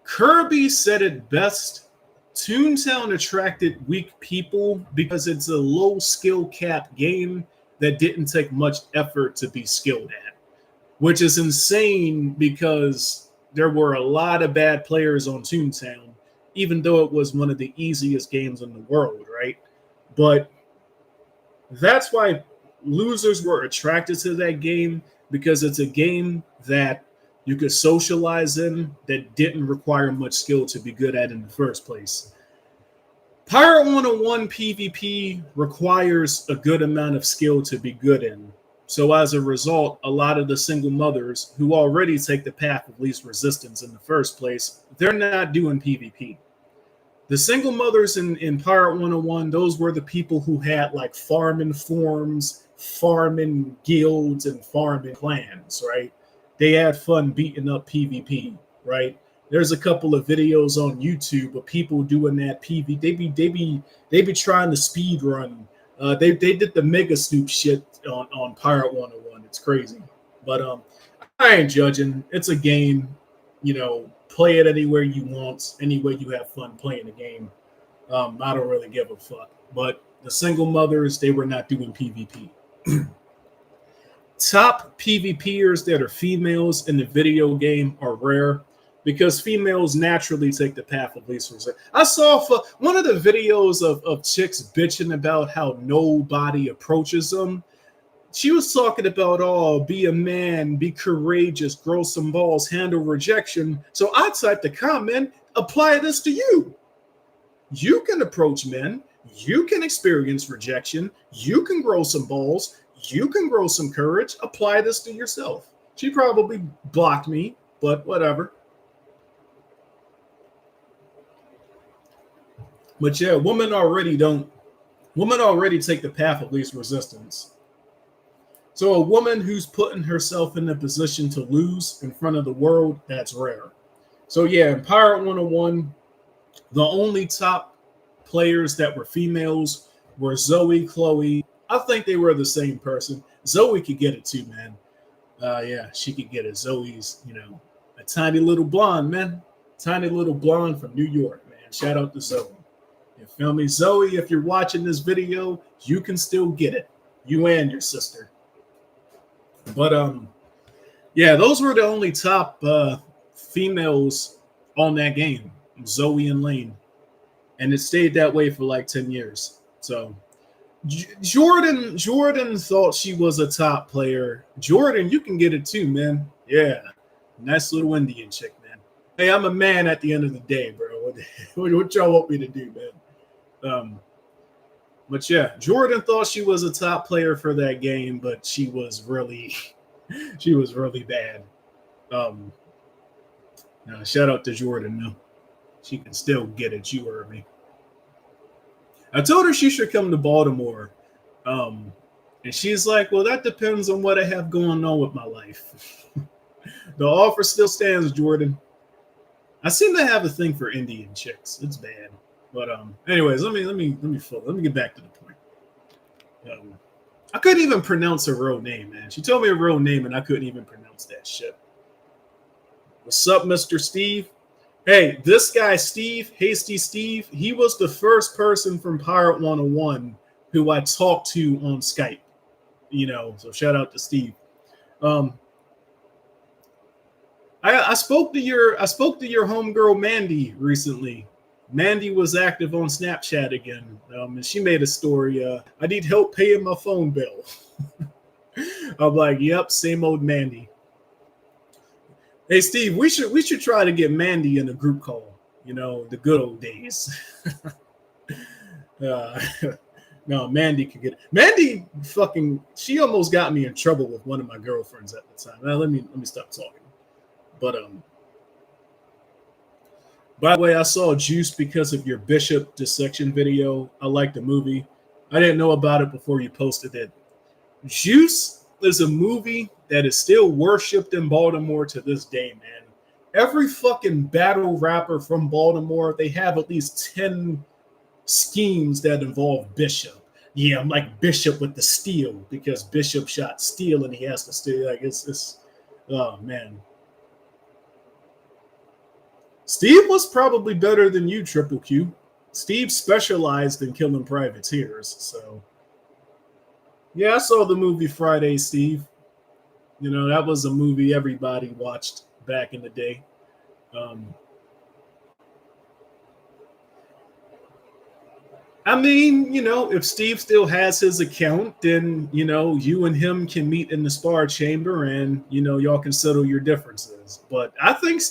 Kirby said it best. Toontown attracted weak people because it's a low skill cap game that didn't take much effort to be skilled at, which is insane because there were a lot of bad players on Toontown, even though it was one of the easiest games in the world, right? But that's why losers were attracted to that game, because it's a game that you could socialize in that didn't require much skill to be good at in the first place. Pirate 101 PvP requires a good amount of skill to be good in. So as a result, a lot of the single mothers who already take the path of least resistance in the first place, they're not doing PvP. The single mothers in Pirate 101, those were the people who had like farming forums, farming guilds, and farming clans, right? They had fun beating up PvP, right? There's a couple of videos on YouTube of people doing that PvP. They be trying to speed run. They did the Mega Snoop shit on Pirate 101. It's crazy, but I ain't judging. It's a game, you know. Play it anywhere you want, any way you have fun playing the game. I don't really give a fuck. But the single mothers, they were not doing PvP. Top PvPers that are females in the video game are rare because females naturally take the path of least resistance. I saw one of the videos of chicks bitching about how nobody approaches them. She was talking about, oh, be a man, be courageous, grow some balls, handle rejection. So I typed a comment, apply this to you. You can approach men. You can experience rejection. You can grow some balls. You can grow some courage. Apply this to yourself. She probably blocked me, but whatever. But yeah, women already take the path of least resistance. So a woman who's putting herself in a position to lose in front of the world, that's rare. So yeah, in Pirate 101, the only top players that were females were Zoe, Chloe. I think they were the same person. Zoe could get it too, man. Yeah, she could get it. Zoe's, you know, a tiny little blonde, man. Tiny little blonde from New York, man. Shout out to Zoe. You feel me? Zoe, if you're watching this video, you can still get it. You and your sister. But yeah, those were the only top females on that game, Zoe and Lane. and it stayed that way for like 10 years. So Jordan thought she was a top player. Jordan, you can get it too, man. Yeah, nice little Indian chick, man. Hey, I'm a man at the end of the day, bro. What y'all want me to do, man? But yeah, Jordan thought she was a top player for that game, but she was really bad. Shout out to Jordan, though. She can still get it. You heard me. I told her she should come to Baltimore. And she's like, well, that depends on what I have going on with my life. The offer still stands, Jordan. I seem to have a thing for Indian chicks. It's bad. But anyways, let me get back to the point. I couldn't even pronounce her real name, man. She told me her real name and I couldn't even pronounce that shit. What's up, Mr. Steve? Hey, this guy, Steve, Hasty Steve, he was the first person from Pirate 101 who I talked to on Skype. So shout out to Steve. I spoke to your homegirl Mandy recently. Mandy was active on Snapchat again, and she made a story. I need help paying my phone bill. I'm like, yep, same old Mandy. Hey, Steve, we should try to get Mandy in a group call. The good old days. No, Mandy could get it. Mandy she almost got me in trouble with one of my girlfriends at the time. Now, let me stop talking. But by the way, I saw Juice because of your Bishop dissection video. I liked the movie. I didn't know about it before you posted it. Juice is a movie that is still worshipped in Baltimore to this day, man. Every fucking battle rapper from Baltimore, they have at least 10 schemes that involve Bishop. Yeah, I'm like Bishop with the steel because Bishop shot steel and he has to steal. Like it's oh man. Steve was probably better than you, Triple Q. Steve specialized in killing privateers, so yeah, I saw the movie Friday, Steve. That was a movie everybody watched back in the day. I mean, if Steve still has his account, then, you and him can meet in the spar chamber and, y'all can settle your differences. But I think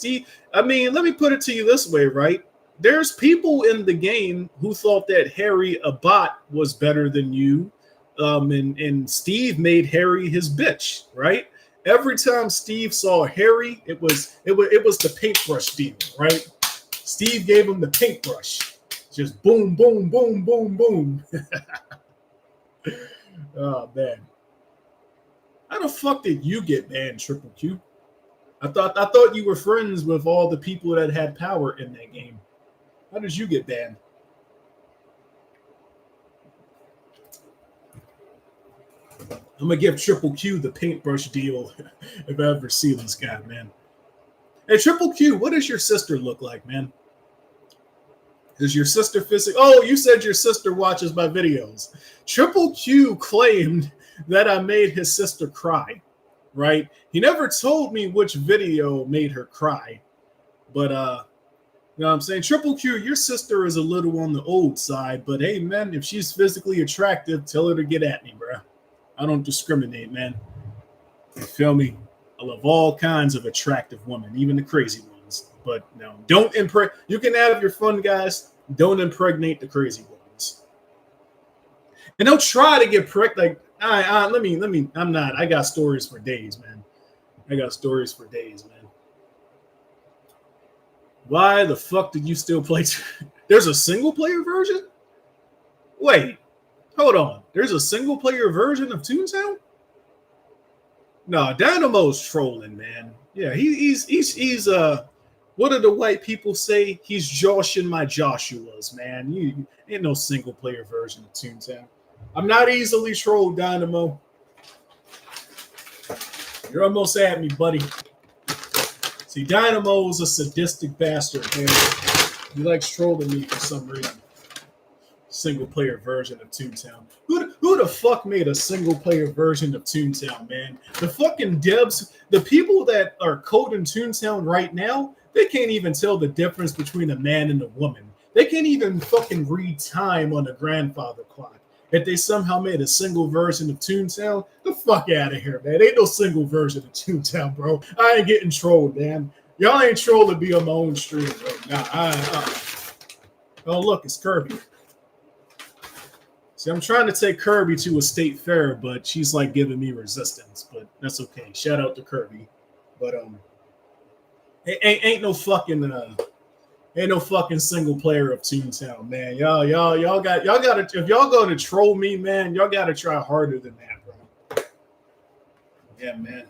let me put it to you this way, right? There's people in the game who thought that Harry Abbott was better than you. And Steve made Harry his bitch, right? Every time Steve saw Harry, it was the paintbrush deal, right? Steve gave him the paintbrush. Just boom, boom, boom, boom, boom. Oh, man. How the fuck did you get banned, Triple Q? I thought you were friends with all the people that had power in that game. How did you get banned? I'm going to give Triple Q the paintbrush deal if I ever see this guy, man. Hey, Triple Q, what does your sister look like, man? Is your sister physically? Oh, you said your sister watches my videos. Triple Q claimed that I made his sister cry, right? He never told me which video made her cry. But, you know what I'm saying? Triple Q, your sister is a little on the old side. But, hey, man, if she's physically attractive, tell her to get at me, bro. I don't discriminate, man. You feel me? I love all kinds of attractive women, even the crazy ones. But no, don't impregnate. You can have your fun, guys. Don't impregnate the crazy ones. And don't try to get pricked. Like, let me. I'm not. I got stories for days, man. I got stories for days, man. Why the fuck did you still play? There's a single player version? Wait, hold on. There's a single player version of Toontown? No, Dynamo's trolling, man. Yeah, he's what do the white people say? He's joshing my Joshuas, man. You ain't no single player version of Toontown. I'm not easily trolled, Dynamo. You're almost at me, buddy. See, Dynamo's a sadistic bastard, man. He likes trolling me for some reason. Single player version of Toontown. Who the fuck made a single player version of Toontown, man? The fucking devs, the people that are coding Toontown right now, they can't even tell the difference between a man and a woman. They can't even fucking read time on the grandfather clock. If they somehow made a single version of Toontown, the fuck out of here, man. Ain't no single version of Toontown, bro. I ain't getting trolled, man. Y'all ain't trolling me on my own stream, bro. Nah, oh, look, it's Kirby. See, I'm trying to take Kirby to a state fair, but she's like giving me resistance. But that's okay. Shout out to Kirby. But ain't no fucking single player of Toontown, man. Y'all gotta if y'all go to troll me, man, y'all gotta try harder than that, bro. Yeah, man.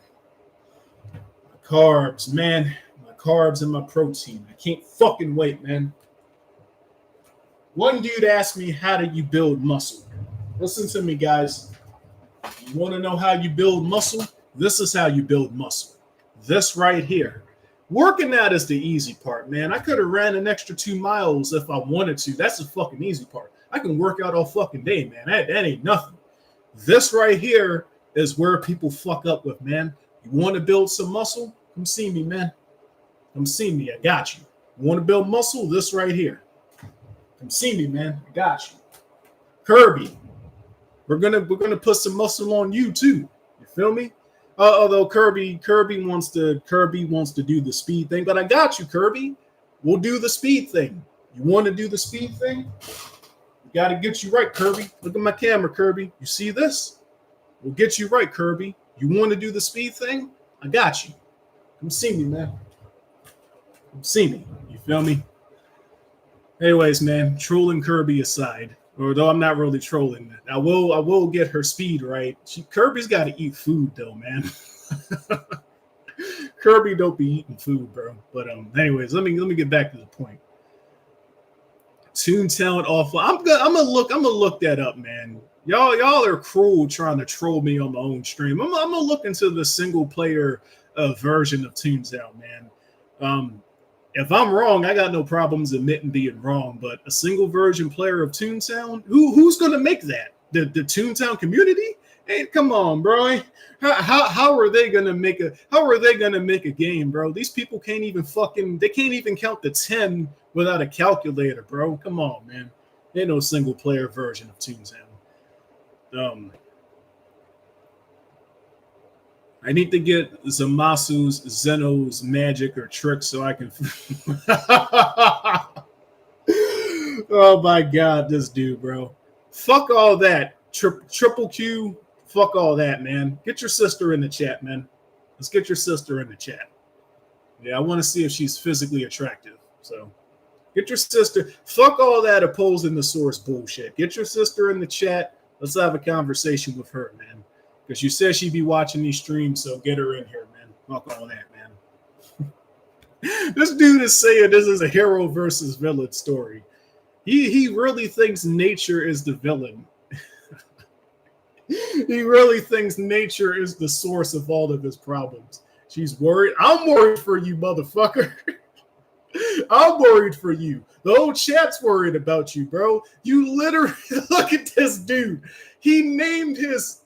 My carbs, man. My carbs and my protein. I can't fucking wait, man. One dude asked me, how do you build muscle? Listen to me, guys. You want to know how you build muscle? This is how you build muscle. This right here. Working out is the easy part, man. I could have ran an extra 2 miles if I wanted to. That's the fucking easy part. I can work out all fucking day, man. That ain't nothing. This right here is where people fuck up with, man. You want to build some muscle? Come see me, man. Come see me. I got you. You want to build muscle? This right here. Come see me, man. I got you. Kirby. We're gonna put some muscle on you too. You feel me? Although Kirby wants to do the speed thing, but I got you, Kirby. We'll do the speed thing. You want to do the speed thing? We got to get you right, Kirby. Look at my camera, Kirby. You see this? We'll get you right, Kirby. You want to do the speed thing? I got you. Come see me, man. Come see me. You feel me? Anyways, man, trolling Kirby aside, although I'm not really trolling, I will get her speed right. Kirby's got to eat food though, man. Kirby don't be eating food, bro. But anyways, let me get back to the point. Toontown awful. I'm gonna look that up, man. Y'all are cruel trying to troll me on my own stream. I'm gonna look into the single player version of Toontown, man. If I'm wrong, I got no problems admitting being wrong. But a single version player of Toontown, who's gonna make that? The Toontown community? Hey, come on, bro. How are they gonna make a game, bro? These people can't even count to 10 without a calculator, bro. Come on, man. Ain't no single player version of Toontown. I need to get Zamasu's, Zeno's magic or trick so I can. Oh my god, this dude, bro. Fuck all that. Triple Q. Fuck all that, man. Get your sister in the chat, man. Let's get your sister in the chat. Yeah, I want to see if she's physically attractive. So get your sister. Fuck all that opposing the source bullshit. Get your sister in the chat. Let's have a conversation with her, man. Because you said she'd be watching these streams, so get her in here, man. Fuck all that, man. This dude is saying this is a hero versus villain story. He really thinks nature is the villain. He really thinks nature is the source of all of his problems. She's worried. I'm worried for you, motherfucker. I'm worried for you. The whole chat's worried about you, bro. You literally look at this dude. He named his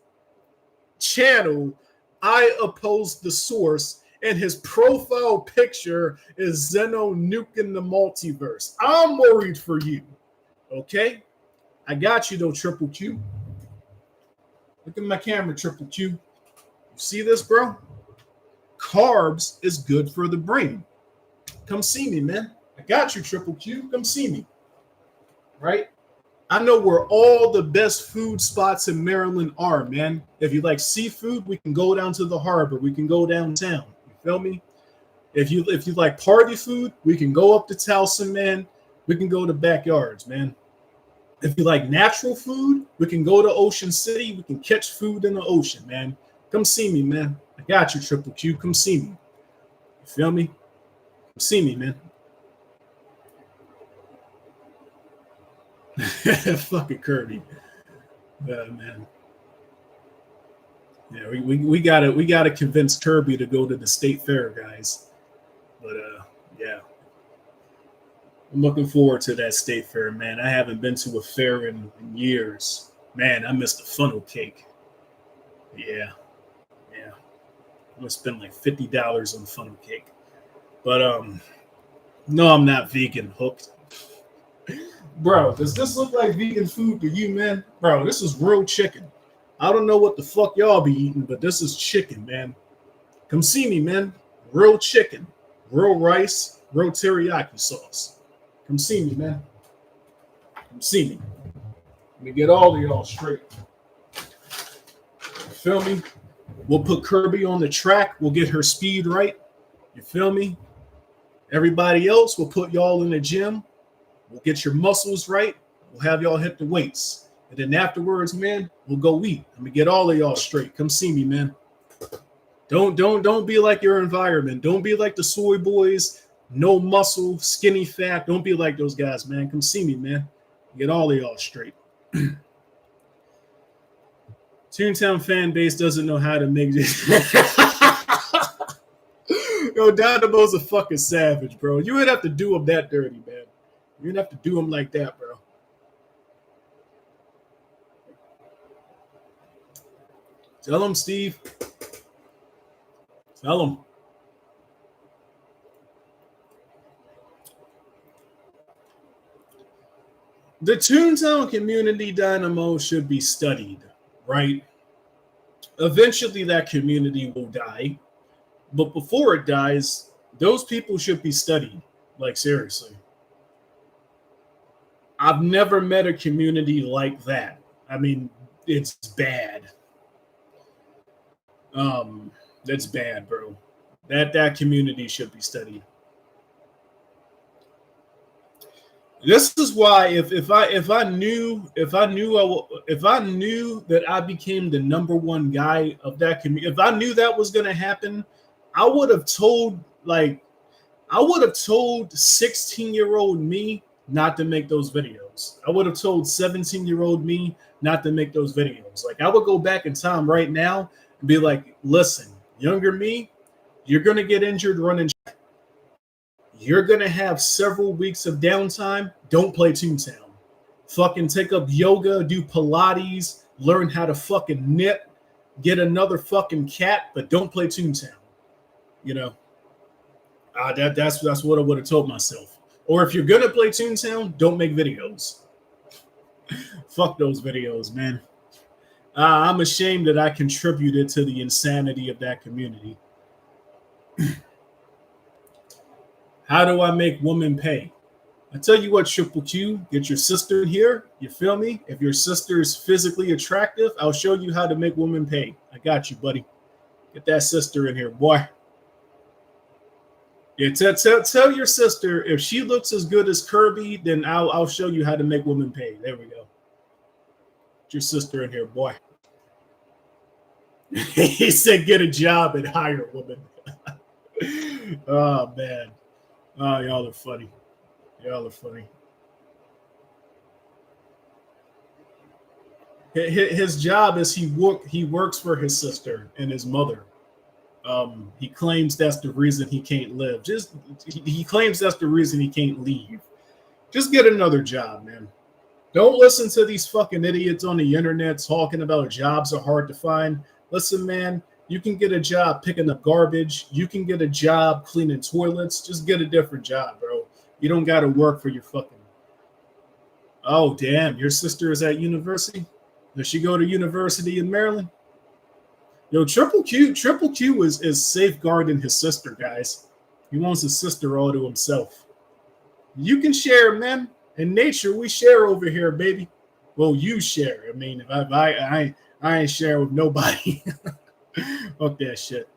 channel I Oppose the Source, and his profile picture is Zeno nuking the multiverse. I'm worried for you. Okay? I got you though, Triple Q. Look at my camera, Triple Q. You see this, bro? Carbs is good for the brain. Come see me, man. I got you, Triple Q. Come see me. Right? I know where all the best food spots in Maryland are, man. If you like seafood, we can go down to the harbor. We can go downtown. You feel me? If you like party food, we can go up to Towson, man. We can go to backyards, man. If you like natural food, we can go to Ocean City. We can catch food in the ocean, man. Come see me, man. I got you, Triple Q. Come see me. You feel me? Come see me, man. Fucking Kirby. Man. Yeah, we gotta convince Kirby to go to the state fair, guys. But yeah. I'm looking forward to that state fair, man. I haven't been to a fair in years. Man, I missed a funnel cake. Yeah. I'm gonna spend like $50 on funnel cake. But no, I'm not vegan hooked. Bro, does this look like vegan food to you, man? Bro, this is real chicken. I don't know what the fuck y'all be eating, but this is chicken, man. Come see me, man. Real chicken, real rice, real teriyaki sauce. Come see me, man. Come see me. Let me get all of y'all straight. You feel me? We'll put Kirby on the track. We'll get her speed right. You feel me? Everybody else, we'll put y'all in the gym. We'll get your muscles right. We'll have y'all hit the weights. And then afterwards, man, we'll go eat. Let me get all of y'all straight. Come see me, man. Don't be like your environment. Don't be like the soy boys. No muscle, skinny fat. Don't be like those guys, man. Come see me, man. Get all of y'all straight. Toontown fan base doesn't know how to make this. Yo, Dynamo's a fucking savage, bro. You would have to do him that dirty, man. You'd have to do him like that, bro. Tell him, Steve. Tell him. The Toontown community, Dynamo, should be studied, right? Eventually that community will die. But before it dies, those people should be studied. Like, seriously. I've never met a community like that. I mean, it's bad. That's bad, bro. That community should be studied. This is why if I knew that I became the number one guy of that community, if I knew that was gonna happen, I would have told 16-year-old me not to make those videos. I would have told 17-year-old me not to make those videos. Like, I would go back in time right now and be like, listen, younger me, you're gonna get injured running. You're going to have several weeks of downtime. Don't play Toontown. Fucking take up yoga, do Pilates, learn how to fucking knit, get another fucking cat, but don't play Toontown. You know, that's what I would have told myself. Or if you're going to play Toontown, don't make videos. Fuck those videos, man. I'm ashamed that I contributed to the insanity of that community. How do I make women pay? I tell you what, Triple Q, get your sister in here. You feel me? If your sister is physically attractive, I'll show you how to make women pay. I got you, buddy. Get that sister in here, boy. Yeah, tell your sister if she looks as good as Kirby, then I'll show you how to make women pay. There we go. Get your sister in here, boy. He said, get a job and hire a woman. Oh man. Oh, y'all are funny. Y'all are funny. His job is he works for his sister and his mother. He claims that's the reason he can't live. He claims that's the reason he can't leave. Just get another job, man. Don't listen to these fucking idiots on the internet talking about jobs are hard to find. Listen, man. You can get a job picking up garbage. You can get a job cleaning toilets. Just get a different job, bro. You don't got to work for your fucking. Oh, damn. Your sister is at university? Does she go to university in Maryland? Yo, Triple Q is safeguarding his sister, guys. He wants his sister all to himself. You can share, man. In nature, we share over here, baby. Well, you share. I mean, if I ain't sharing with nobody. Fuck that shit.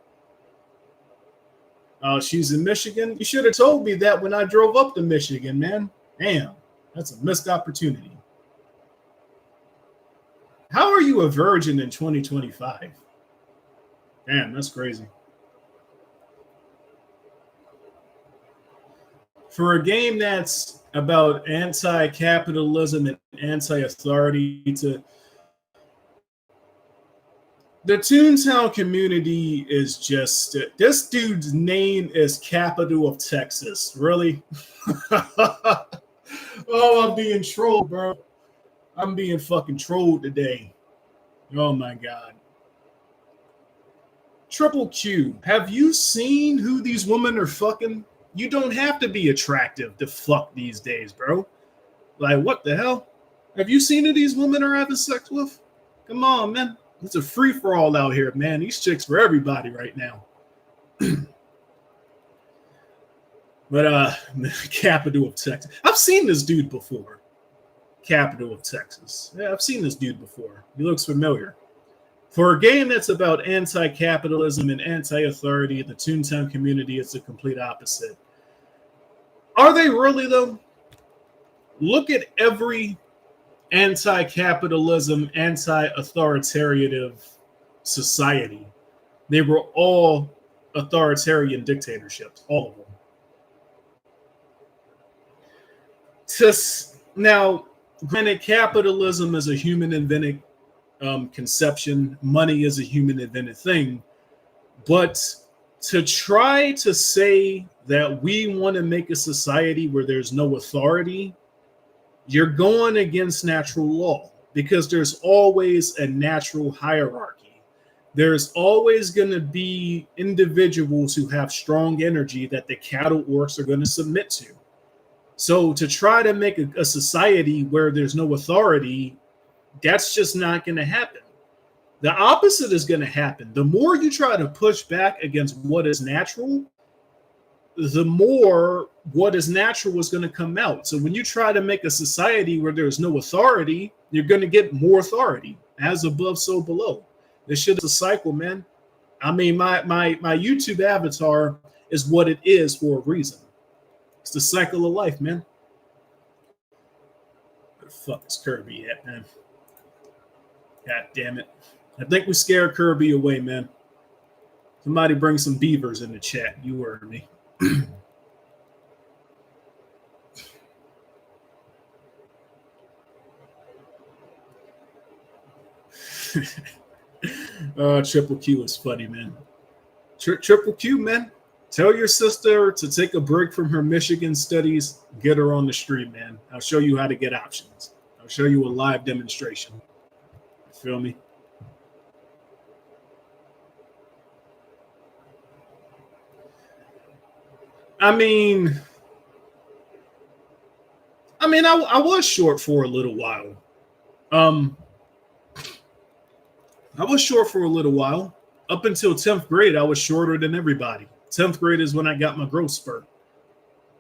She's in Michigan. You should have told me that when I drove up to Michigan, man. Damn, that's a missed opportunity. How are you a virgin in 2025? Damn, that's crazy. For a game that's about anti-capitalism and anti-authority the Toontown community is just this dude's name is Capital of Texas. Really? Oh, I'm being trolled, bro. I'm being fucking trolled today. Oh my god. Triple Q, have you seen who these women are fucking? You don't have to be attractive to fuck these days, bro. Like, what the hell? Have you seen who these women are having sex with? Come on, man. It's a free for all out here, man. These chicks for everybody right now. But capital of Texas. I've seen this dude before. Capital of Texas. Yeah, I've seen this dude before. He looks familiar. For a game that's about anti-capitalism and anti-authority, the Toontown community is the complete opposite. Are they really, though? Look at every anti-capitalism, anti-authoritarian society. They were all authoritarian dictatorships, all of them. Now, granted, capitalism is a human-invented conception. Money is a human-invented thing. But to try to say that we want to make a society where there's no authority, you're going against natural law, because there's always a natural hierarchy. There's always going to be individuals who have strong energy that the cattle orcs are going to submit to. So to try to make a society where there's no authority, that's just not going to happen. The opposite is going to happen. The more you try to push back against what is natural, the more what is natural is going to come out. So when you try to make a society where there's no authority, you're going to get more authority. As above, so below. This shit is a cycle, man. I mean, my YouTube avatar is what it is for a reason. It's the cycle of life, man. Where the fuck is Kirby at, man? God damn it. I think we scared Kirby away, man. Somebody bring some beavers in the chat. You heard me. Triple Q is funny, man. Triple Q, man. Tell your sister to take a break from her Michigan studies. Get her on the stream, man. I'll show you how to get options. I'll show you a live demonstration. You feel me? I mean, I was short for a little while. I was short for a little while. Up until 10th grade, I was shorter than everybody. 10th grade is when I got my growth spurt.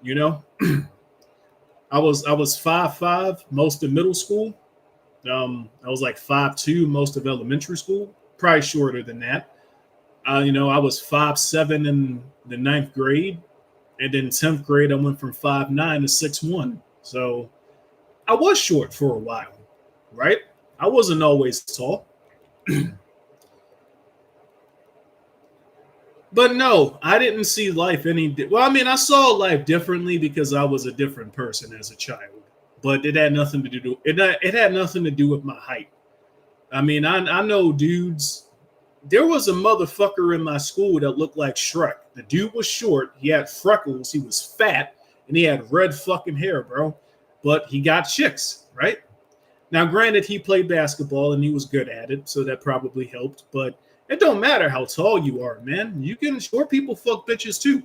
You know, I was 5'5" most of middle school. I was like 5'2" most of elementary school. Probably shorter than that. I was 5'7" in the 9th grade, and then 10th grade I went from 5'9" to 6'1". So I was short for a while, right? I wasn't always tall. But no, I didn't see life well, I mean, I saw life differently because I was a different person as a child. But it had nothing to do it had nothing to do with my height. I mean, I know dudes. There was a motherfucker in my school that looked like Shrek. The dude was short, he had freckles, he was fat, and he had red fucking hair, bro. But he got chicks, right? Now, granted, he played basketball and he was good at it, so that probably helped. But it don't matter how tall you are, man. Short people fuck bitches too.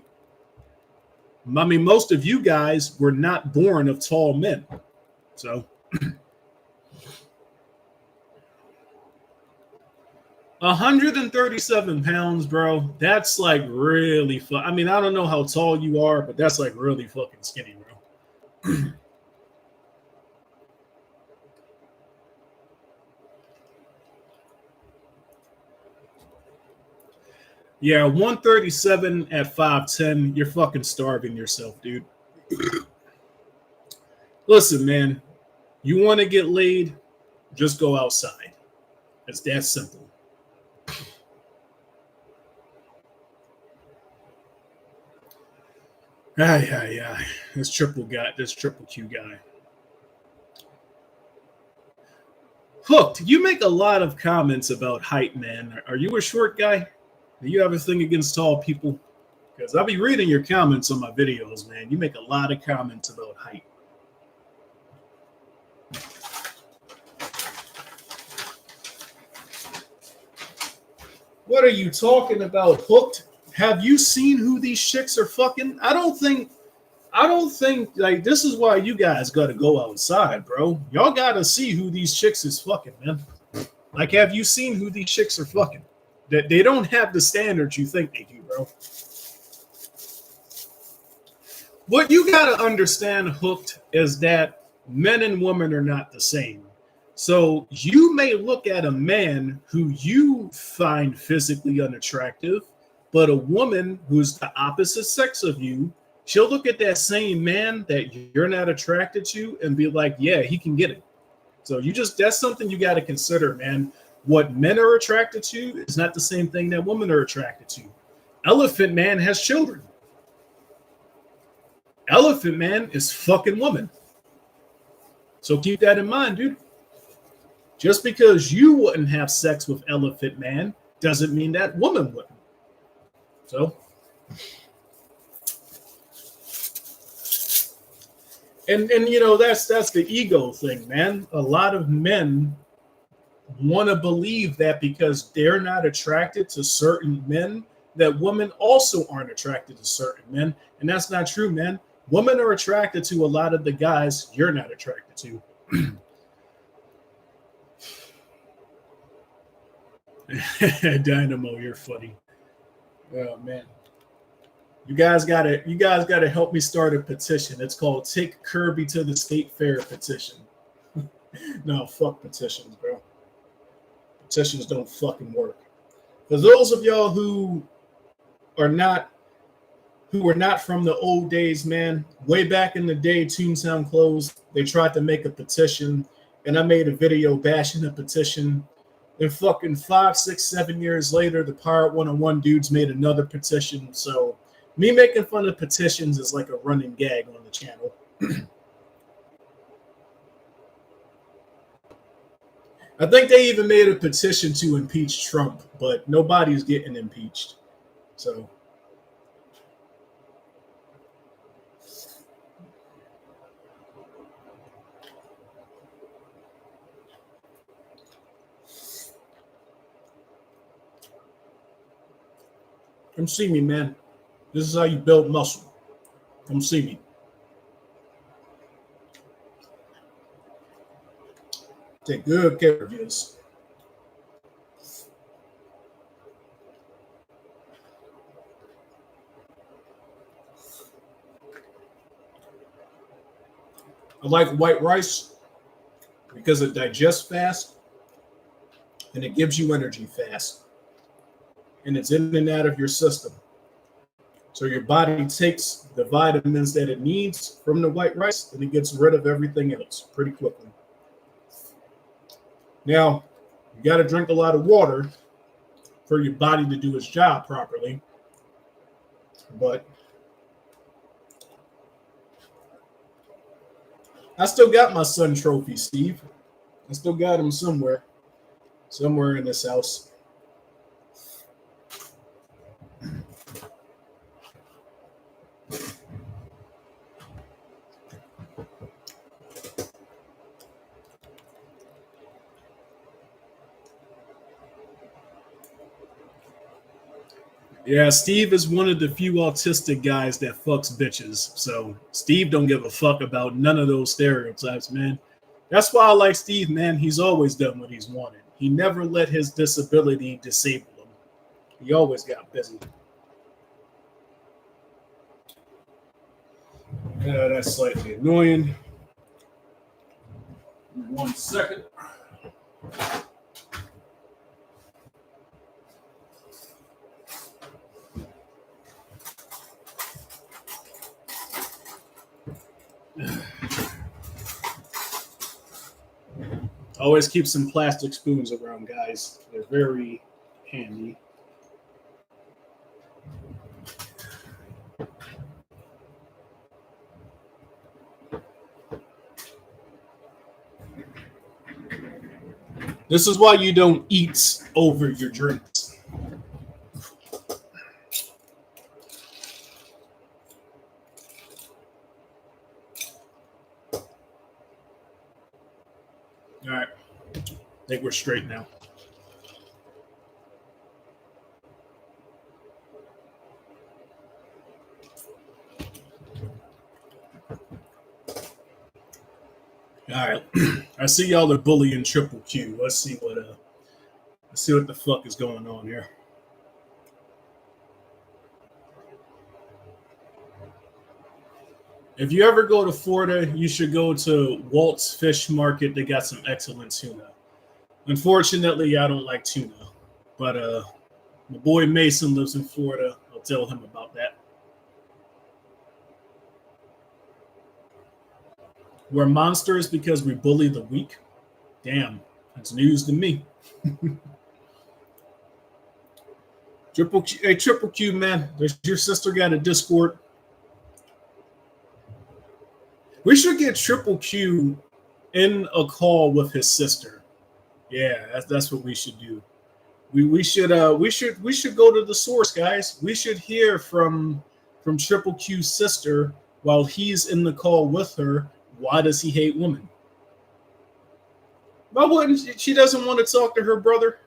I mean, most of you guys were not born of tall men. So 137 pounds, bro. That's like really I mean, I don't know how tall you are, but that's like really fucking skinny, bro. Yeah, 137 at 5'10", you're fucking starving yourself, dude. Listen, man, you want to get laid, just go outside. It's that simple. Yeah. This triple Q guy. Hooked, you make a lot of comments about height, man. Are you a short guy? Do you have a thing against tall people? Because I'll be reading your comments on my videos, man. You make a lot of comments about height. What are you talking about, Hooked? Have you seen who these chicks are fucking? I I don't think like this is why you guys got to go outside, bro. Y'all got to see who these chicks is fucking, man. Like, have you seen who these chicks are fucking? That they don't have the standards you think they do, bro. What you got to understand, Hooked, is that men and women are not the same. So you may look at a man who you find physically unattractive, but a woman who's the opposite sex of you, she'll look at that same man that you're not attracted to and be like, yeah, he can get it. So that's something you got to consider, man. What men are attracted to is not the same thing that women are attracted to. Elephant Man has children. Elephant Man is fucking woman. So keep that in mind, dude. Just because you wouldn't have sex with Elephant Man doesn't mean that woman wouldn't. So, and you know that's the ego thing, man. A lot of men want to believe that because they're not attracted to certain men, that women also aren't attracted to certain men, and that's not true, man. Women are attracted to a lot of the guys you're not attracted to. Dynamo, you're funny. Oh man. You guys gotta help me start a petition. It's called Take Kirby to the State Fair petition. No, fuck petitions, bro. Petitions don't fucking work. For those of y'all who are not from the old days, man, way back in the day, Toontown closed. They tried to make a petition, and I made a video bashing the petition. And fucking 5, 6, 7 years later, the Pirate 101 dudes made another petition. So me making fun of petitions is like a running gag on the channel. I think they even made a petition to impeach Trump, but nobody's getting impeached. So come see me, man. This is how you build muscle. Come see me. Take good care of this. I like white rice because it digests fast and it gives you energy fast. And it's in and out of your system. So your body takes the vitamins that it needs from the white rice and it gets rid of everything else pretty quickly. Now, you got to drink a lot of water for your body to do its job properly. But I still got my son trophy, Steve. I still got him somewhere in this house. Yeah, Steve is one of the few autistic guys that fucks bitches. So Steve don't give a fuck about none of those stereotypes, man. That's why I like Steve, man. He's always done what he's wanted. He never let his disability disable him. He always got busy. Yeah, that's slightly annoying. 1 second. Always keep some plastic spoons around, guys. They're very handy. This is why you don't eat over your drinks. All right. I think we're straight now. I see y'all are bullying Triple Q. Let's see what the fuck is going on here. If you ever go to Florida, you should go to Walt's Fish Market. They got some excellent tuna. Unfortunately, I don't like tuna, but my boy Mason lives in Florida. I'll tell him about that. We're monsters because we bully the weak. Damn, that's news to me. Triple Q, man. Does your sister got a Discord? We should get Triple Q in a call with his sister. Yeah, that's what we should do. We should go to the source, guys. We should hear from Triple Q's sister while he's in the call with her. Why does he hate women? Why wouldn't she doesn't want to talk to her brother?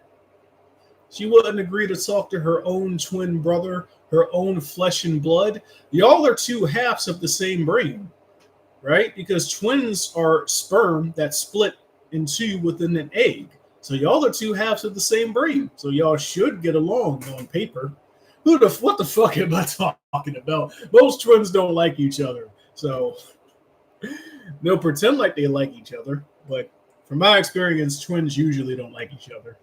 She wouldn't agree to talk to her own twin brother, her own flesh and blood. Y'all are two halves of the same brain, right? Because twins are sperm that split in two within an egg. So y'all are two halves of the same brain. So y'all should get along on paper. What the fuck am I talking about? Most twins don't like each other. So they'll pretend like they like each other. But from my experience, twins usually don't like each other.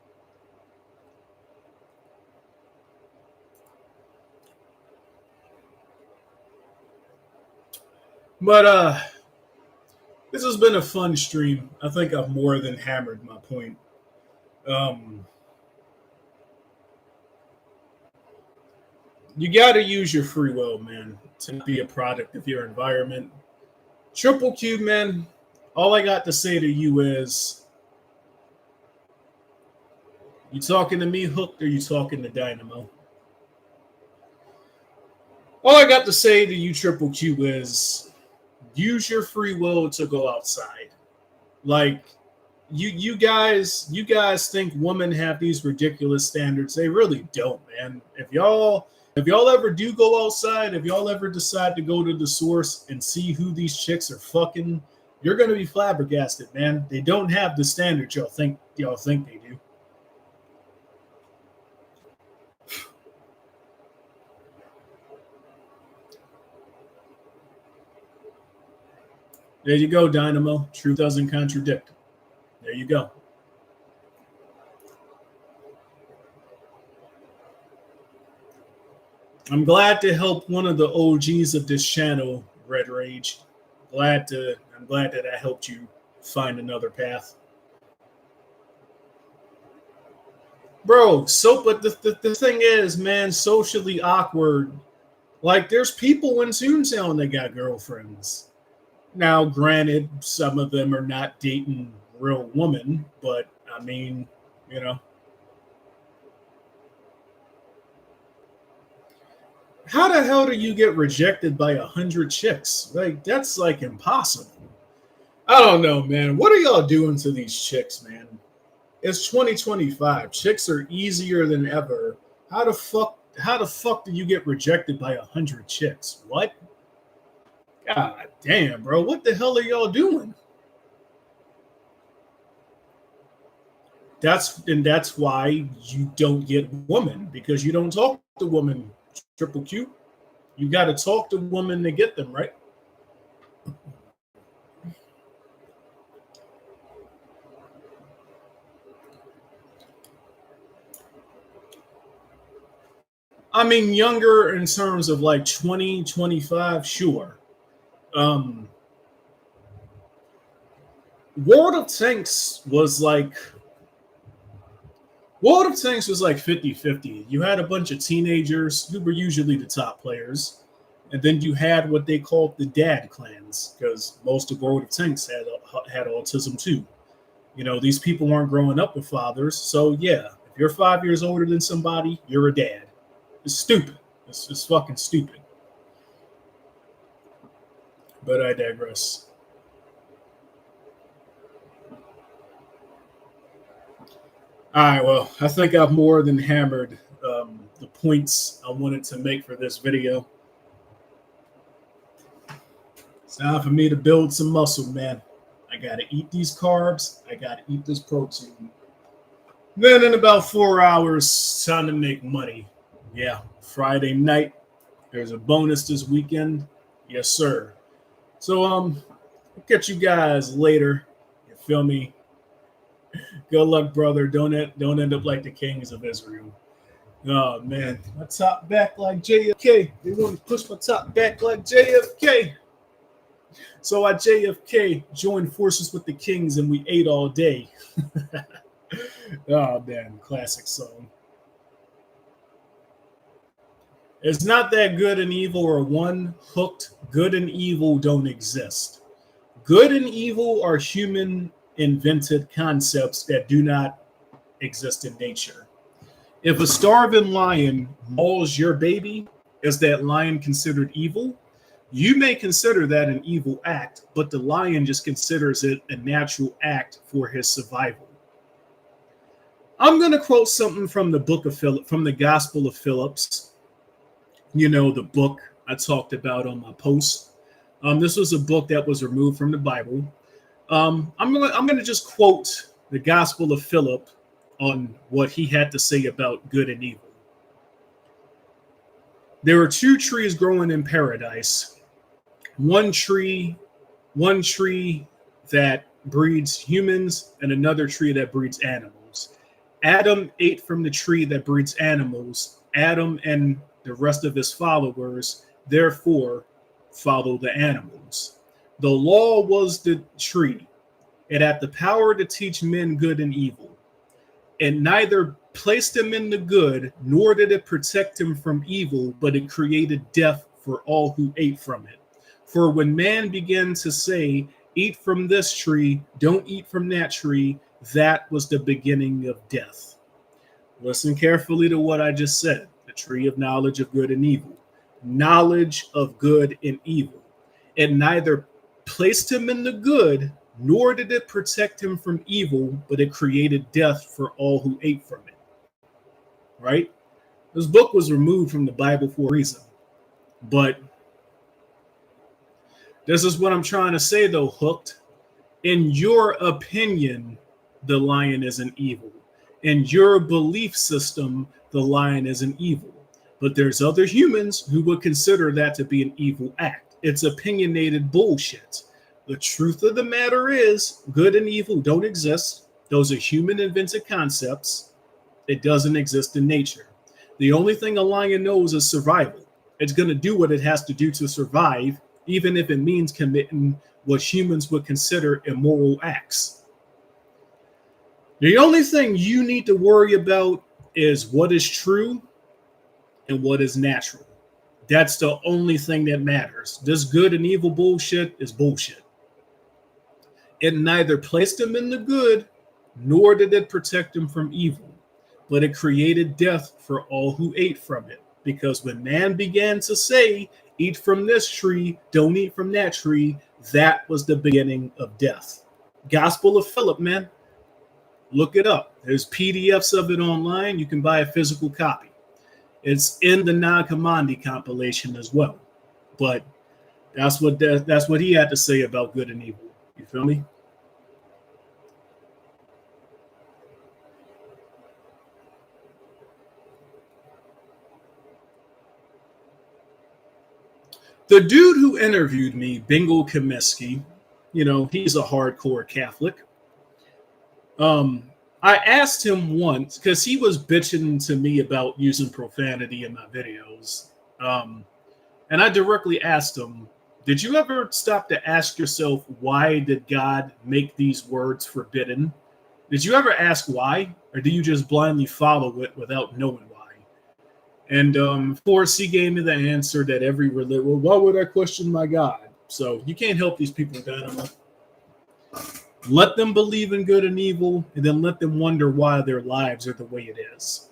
But this has been a fun stream. I think I've more than hammered my point. You got to use your free will, man, to be a product of your environment. Triple Q, man, all I got to say to you is, you talking to me, Hooked, or you talking to Dynamo? All I got to say to you, Triple Q, is use your free will to go outside. Like, you guys think women have these ridiculous standards. They really don't, man. If y'all ever do go outside, if y'all ever decide to go to the source and see who these chicks are fucking, you're gonna be flabbergasted, man. They don't have the standards y'all think they do. There you go, Dynamo. Truth doesn't contradict. There you go. I'm glad to help one of the OGs of this channel, Red Rage. I'm glad that I helped you find another path. Bro, but the thing is, man, socially awkward. Like, there's people in Toontown that got girlfriends. Now, granted, some of them are not dating real women, but I mean, you know. How the hell do you get rejected by 100 chicks? Like, that's like impossible. I don't know, man. What are y'all doing to these chicks, man? It's 2025. Chicks are easier than ever. How the fuck do you get rejected by 100 chicks? What? God damn, bro. What the hell are y'all doing? That's why you don't get women, because you don't talk to women. Triple Q. You got to talk to women to get them, right? I mean, younger in terms of like 20, 25, sure. World of Tanks was like 50-50. You had a bunch of teenagers who were usually the top players. And then you had what they called the dad clans, because most of World of Tanks had autism too. You know, these people weren't growing up with fathers. So yeah, if you're 5 years older than somebody, you're a dad. It's stupid. It's just fucking stupid. But I digress. All right, well, I think I've more than hammered the points I wanted to make for this video. It's time for me to build some muscle, man. I I got to eat these carbs. I got to eat this protein. Then in about 4 hours, time to make money. Yeah, Friday night. There's a bonus this weekend. Yes, sir. So I'll catch you guys later. You feel me? Good luck, brother. Don't end up like the kings of Israel. Oh man, my top back like JFK. They want to push my top back like JFK. So I JFK joined forces with the kings and we ate all day. Oh man, classic song. It's not that good and evil are one. Hooked. Good and evil don't exist. Good and evil are human invented concepts that do not exist in nature. If a starving lion mauls your baby, is that lion considered evil? You may consider that an evil act, but the lion just considers it a natural act for his survival. I'm going to quote something from the book of Philip, from the Gospel of Phillips. You know, the book I talked about on my post. This was a book that was removed from the Bible. I'm gonna just quote the Gospel of Philip on what he had to say about good and evil. There are two trees growing in paradise. One tree that breeds humans, and another tree that breeds animals. Adam ate from the tree that breeds animals. Adam and the rest of his followers, therefore, follow the animals. The law was the tree. It had the power to teach men good and evil. It neither placed them in the good, nor did it protect them from evil, but it created death for all who ate from it. For when man began to say, eat from this tree, don't eat from that tree, that was the beginning of death. Listen carefully to what I just said. The tree of knowledge of good and evil. Knowledge of good and evil. It neither placed him in the good, nor did it protect him from evil, but it created death for all who ate from it. Right? This book was removed from the Bible for a reason. But this is what I'm trying to say, though, Hooked. In your opinion, the lion isn't evil. In your belief system, the lion isn't evil. But there's other humans who would consider that to be an evil act. It's opinionated bullshit. The truth of the matter is, good and evil don't exist. Those are human invented concepts. It doesn't exist in nature. The only thing a lion knows is survival. It's going to do what it has to do to survive, even if it means committing what humans would consider immoral acts. The only thing you need to worry about is what is true and what is natural. That's the only thing that matters. This good and evil bullshit is bullshit. It neither placed him in the good, nor did it protect him from evil, but it created death for all who ate from it. Because when man began to say, eat from this tree, don't eat from that tree, that was the beginning of death. Gospel of Philip, man. Look it up. There's PDFs of it online. You can buy a physical copy. It's in the Nag Hammadi compilation as well. But that's what he had to say about good and evil. You feel me? The dude who interviewed me, Bingo Comiskey, you know, he's a hardcore Catholic. I asked him once, because he was bitching to me about using profanity in my videos. And I directly asked him, did you ever stop to ask yourself, why did God make these words forbidden? Did you ever ask why? Or do you just blindly follow it without knowing why? And of course, he gave me the answer that every religion, well, why would I question my God? So you can't help these people, Dynamo. Let them believe in good and evil, and then let them wonder why their lives are the way it is.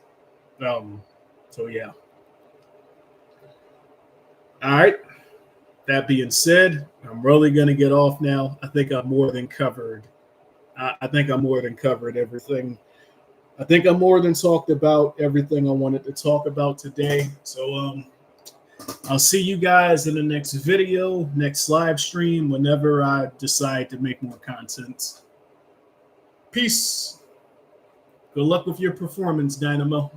So yeah. All right. That being said, I'm really going to get off now. I think I'm more than covered. I think I'm more than covered everything. I think I'm more than talked about everything I wanted to talk about today. So I'll see you guys in the next video, next live stream, whenever I decide to make more content. Peace. Good luck with your performance, Dynamo.